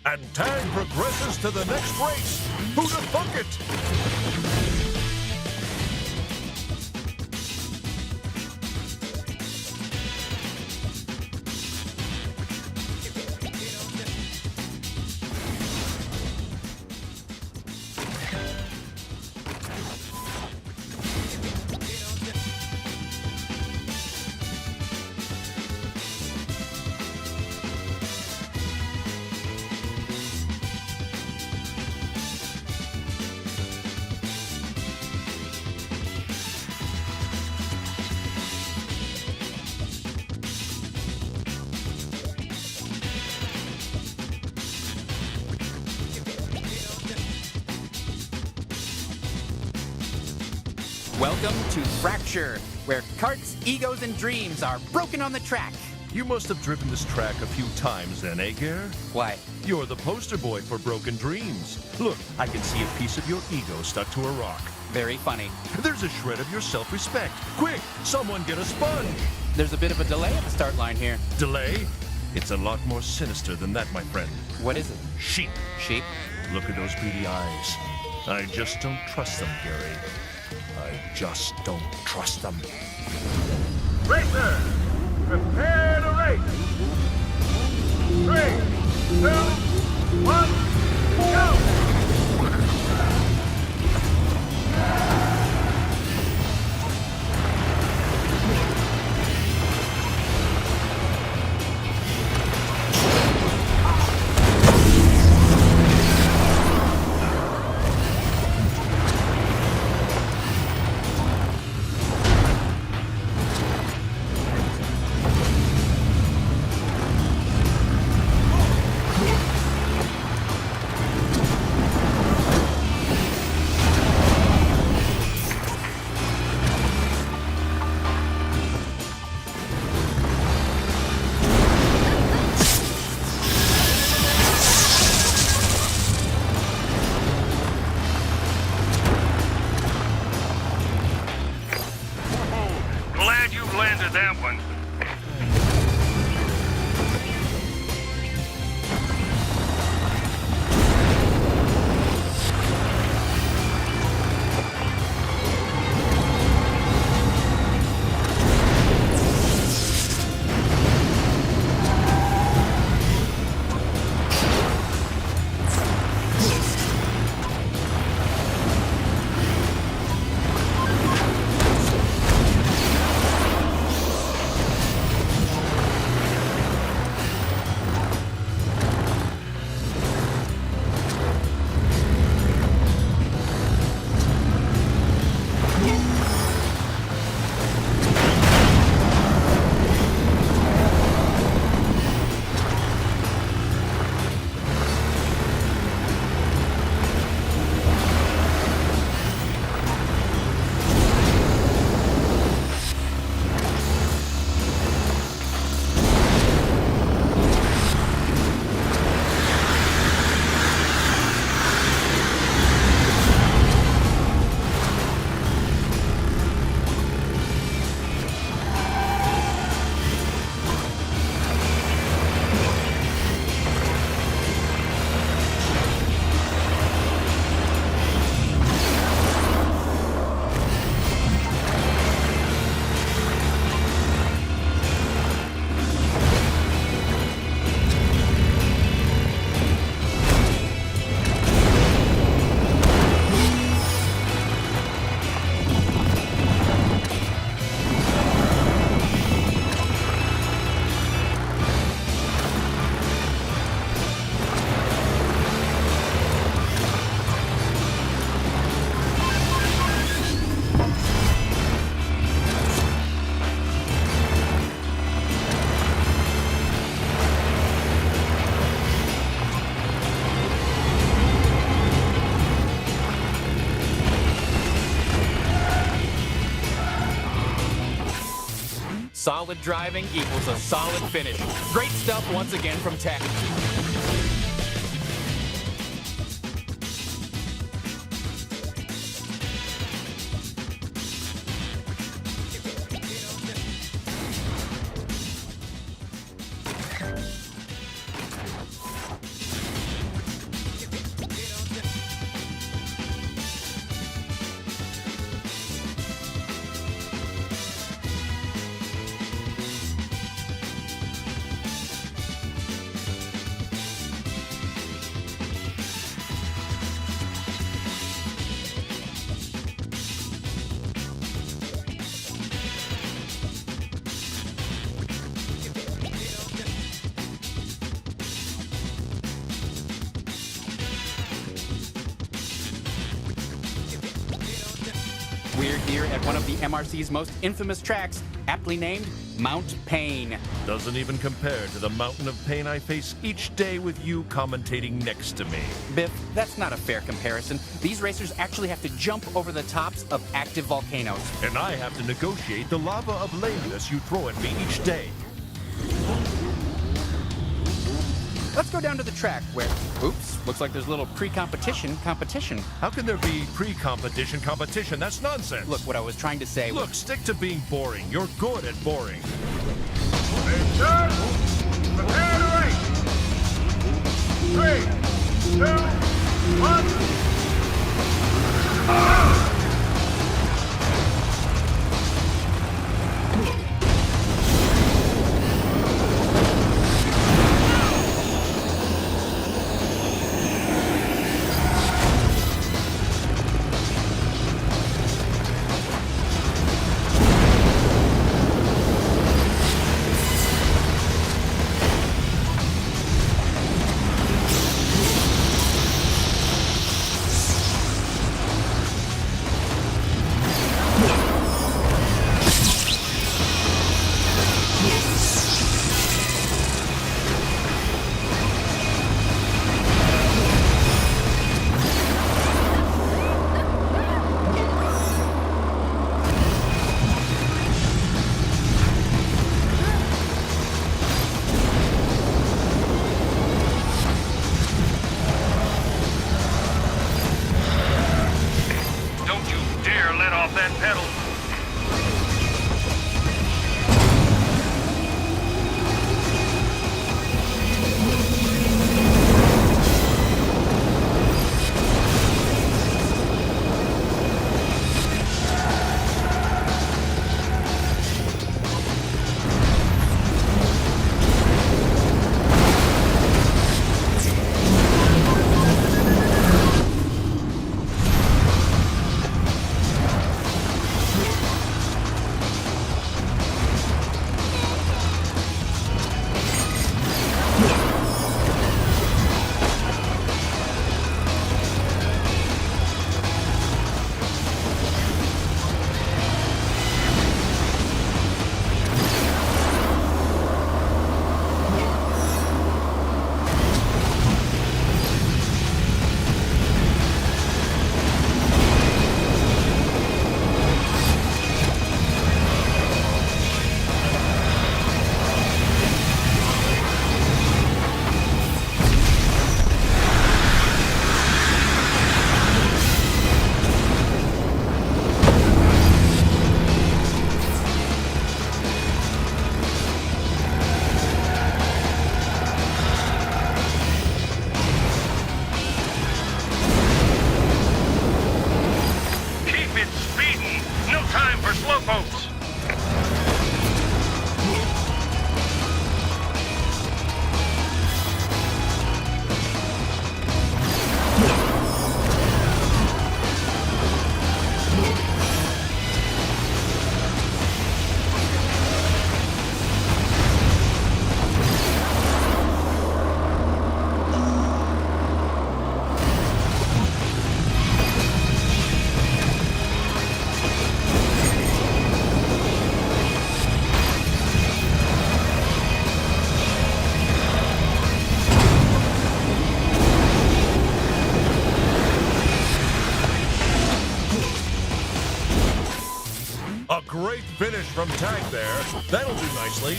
And Tag progresses to the next race. Who'da thunk it? Welcome to Fracture, where karts, egos, and dreams are broken on the track. You must have driven this track a few times then, eh, Gare? Why? You're the poster boy for broken dreams. Look, I can see a piece of your ego stuck to a rock. Very funny. There's a shred of your self-respect. Quick, someone get a sponge. There's a bit of a delay at the start line here. Delay? It's a lot more sinister than that, my friend. What is it? Sheep. Sheep? Look at those beady eyes. I just don't trust them, Gary. I just don't trust them. Racer, prepare to race. 3, 2, 1, go! Glad you landed that one. Solid driving equals a solid finish. Great stuff once again from Tech. We're here at one of the MRC's most infamous tracks, aptly named Mount Pain. Doesn't even compare to the mountain of pain I face each day with you commentating next to me. Biff, that's not a fair comparison. These racers actually have to jump over the tops of active volcanoes. And I have to negotiate the lava of lameness you throw at me each day. Let's go down to the track where, oops, looks like there's a little pre-competition competition. How can there be pre-competition competition? That's nonsense. Look, what I was trying to say was... Look, stick to being boring. You're good at boring. Racers, prepare to race. 3, 2, 1, go! Great finish from Tag there. That'll do nicely.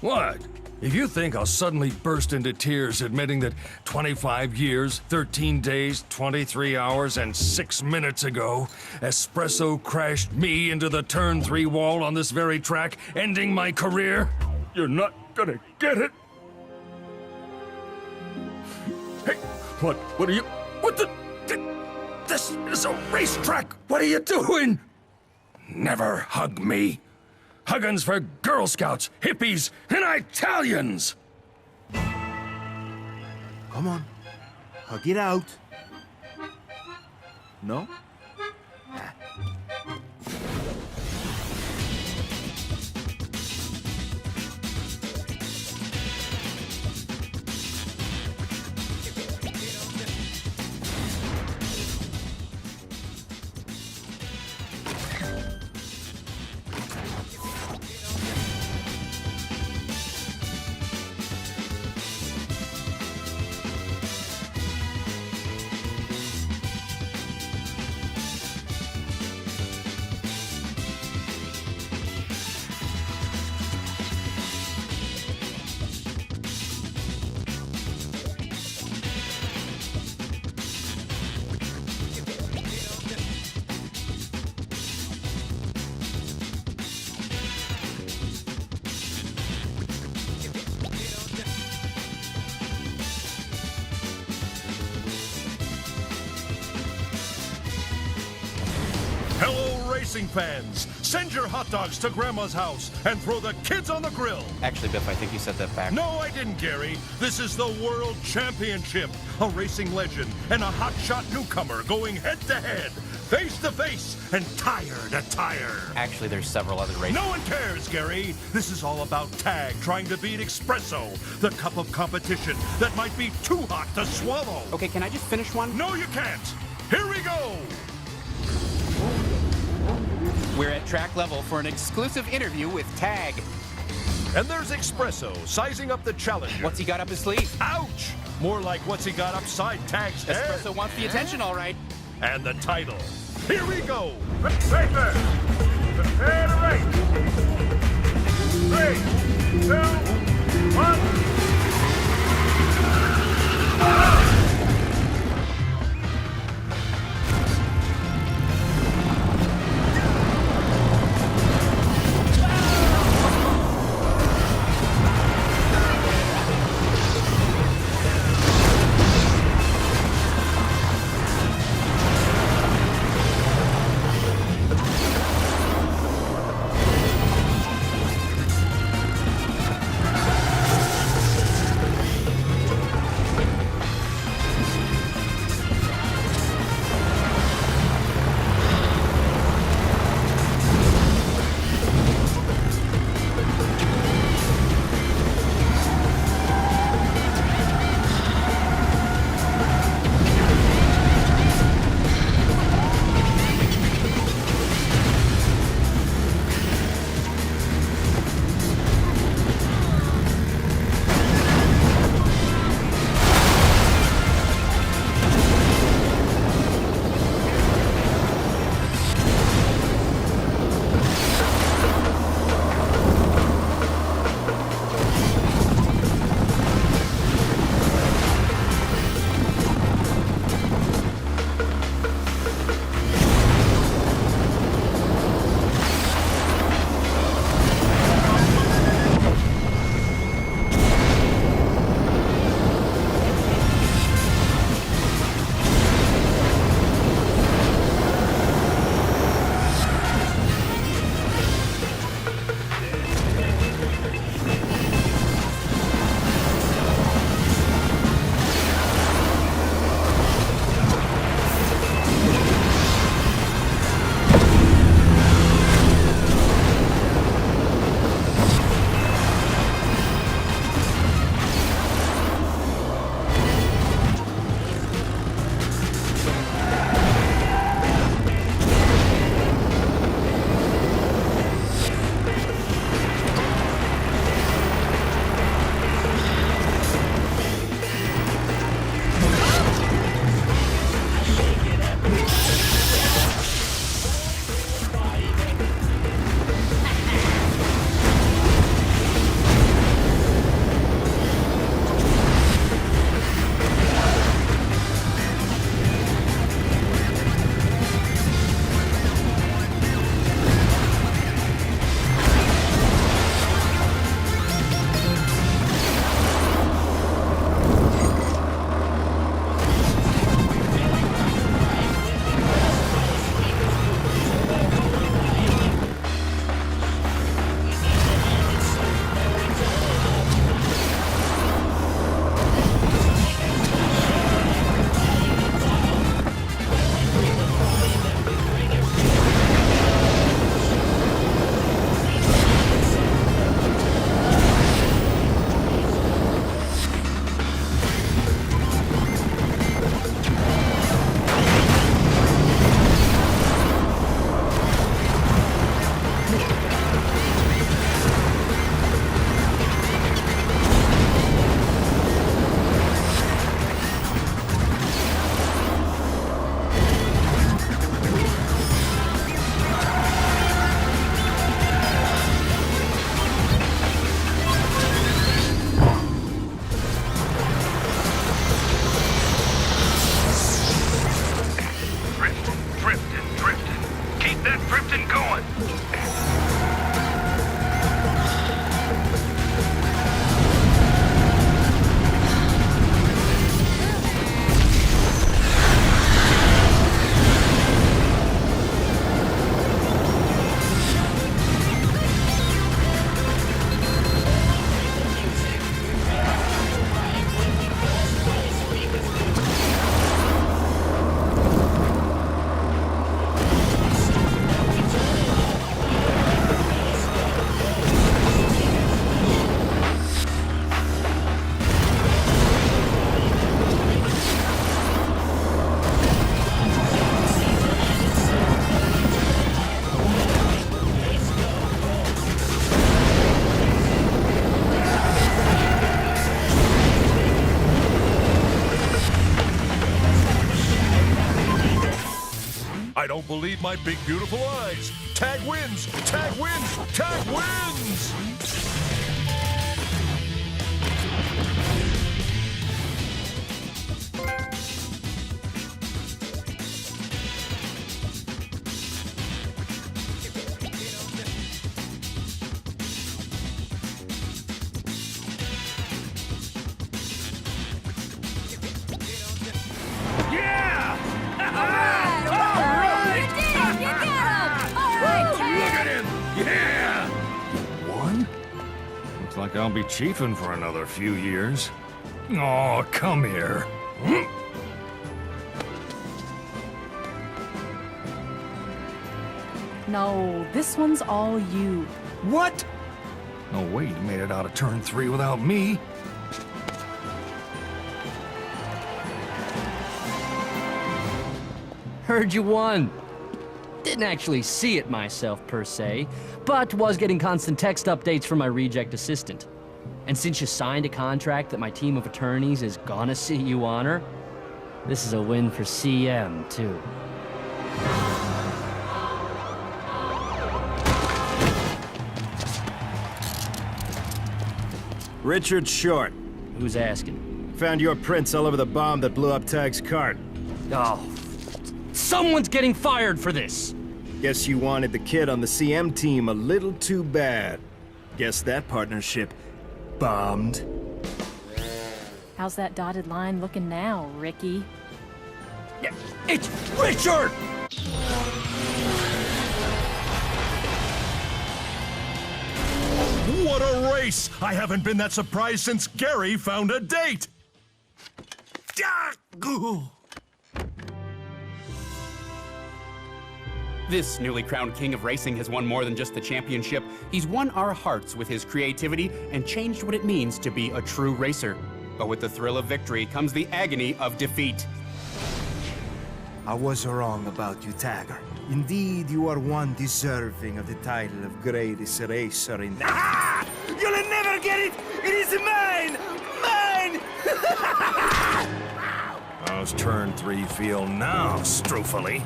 What? If you think I'll suddenly burst into tears admitting that 25 years, 13 days, 23 hours, and 6 minutes ago, Espresso crashed me into the turn 3 wall on this very track, ending my career, you're not gonna get it. Hey, what are you, this is a racetrack, what are you doing? Never hug me. Huggins for Girl Scouts, hippies, and Italians! Come on. Hug it out. No? racing fans, send your hot dogs to Grandma's house and throw the kids on the grill. Actually, Biff, I think you said that back. No, I didn't, Gary. This is the World Championship. A racing legend and a hotshot newcomer going head-to-head, face-to-face, and tire-to-tire. Actually, there's several other races. No one cares, Gary. This is all about Tag trying to beat Espresso, the cup of competition that might be too hot to swallow. Okay, can I just finish one? No, you can't. Here we go. We're at track level for an exclusive interview with Tag. And there's Espresso sizing up the challenger. What's he got up his sleeve? Ouch! More like what's he got upside Tag's head. Espresso wants the attention, all right. And the title. Here we go. Racers, prepare to race. 3, 2, 1. don't believe my big, beautiful eyes. Tag wins! Tag wins! Tag wins! Like I'll be chiefing for another few years. Oh, come here. No, this one's all you. What? No way you made it out of turn 3 without me. Heard you won. Didn't actually see it myself, per se, but was getting constant text updates from my reject assistant. And since you signed a contract that my team of attorneys is gonna see you honor, this is a win for CM, too. Richard Short. Who's asking? Found your prints all over the bomb that blew up Tag's cart. Oh, someone's getting fired for this! Guess you wanted the kid on the CM team a little too bad. Guess that partnership bombed. How's that dotted line looking now, Ricky? It's Richard! What a race! I haven't been that surprised since Gary found a date! This newly crowned king of racing has won more than just the championship. He's won our hearts with his creativity and changed what it means to be a true racer. But with the thrill of victory comes the agony of defeat. I was wrong about you, Tagger. Indeed, you are one deserving of the title of greatest racer in the... Ah! You'll never get it! It is mine! Mine! How's turn 3 feel now, Stroofily?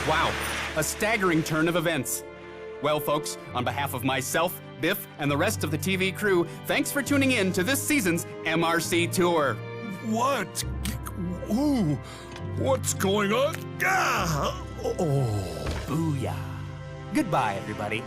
Wow, a staggering turn of events. Well, folks, on behalf of myself, Biff, and the rest of the TV crew, thanks for tuning in to this season's MRC Tour. What? Ooh, what's going on? Ah! Oh. Booyah. Goodbye, everybody.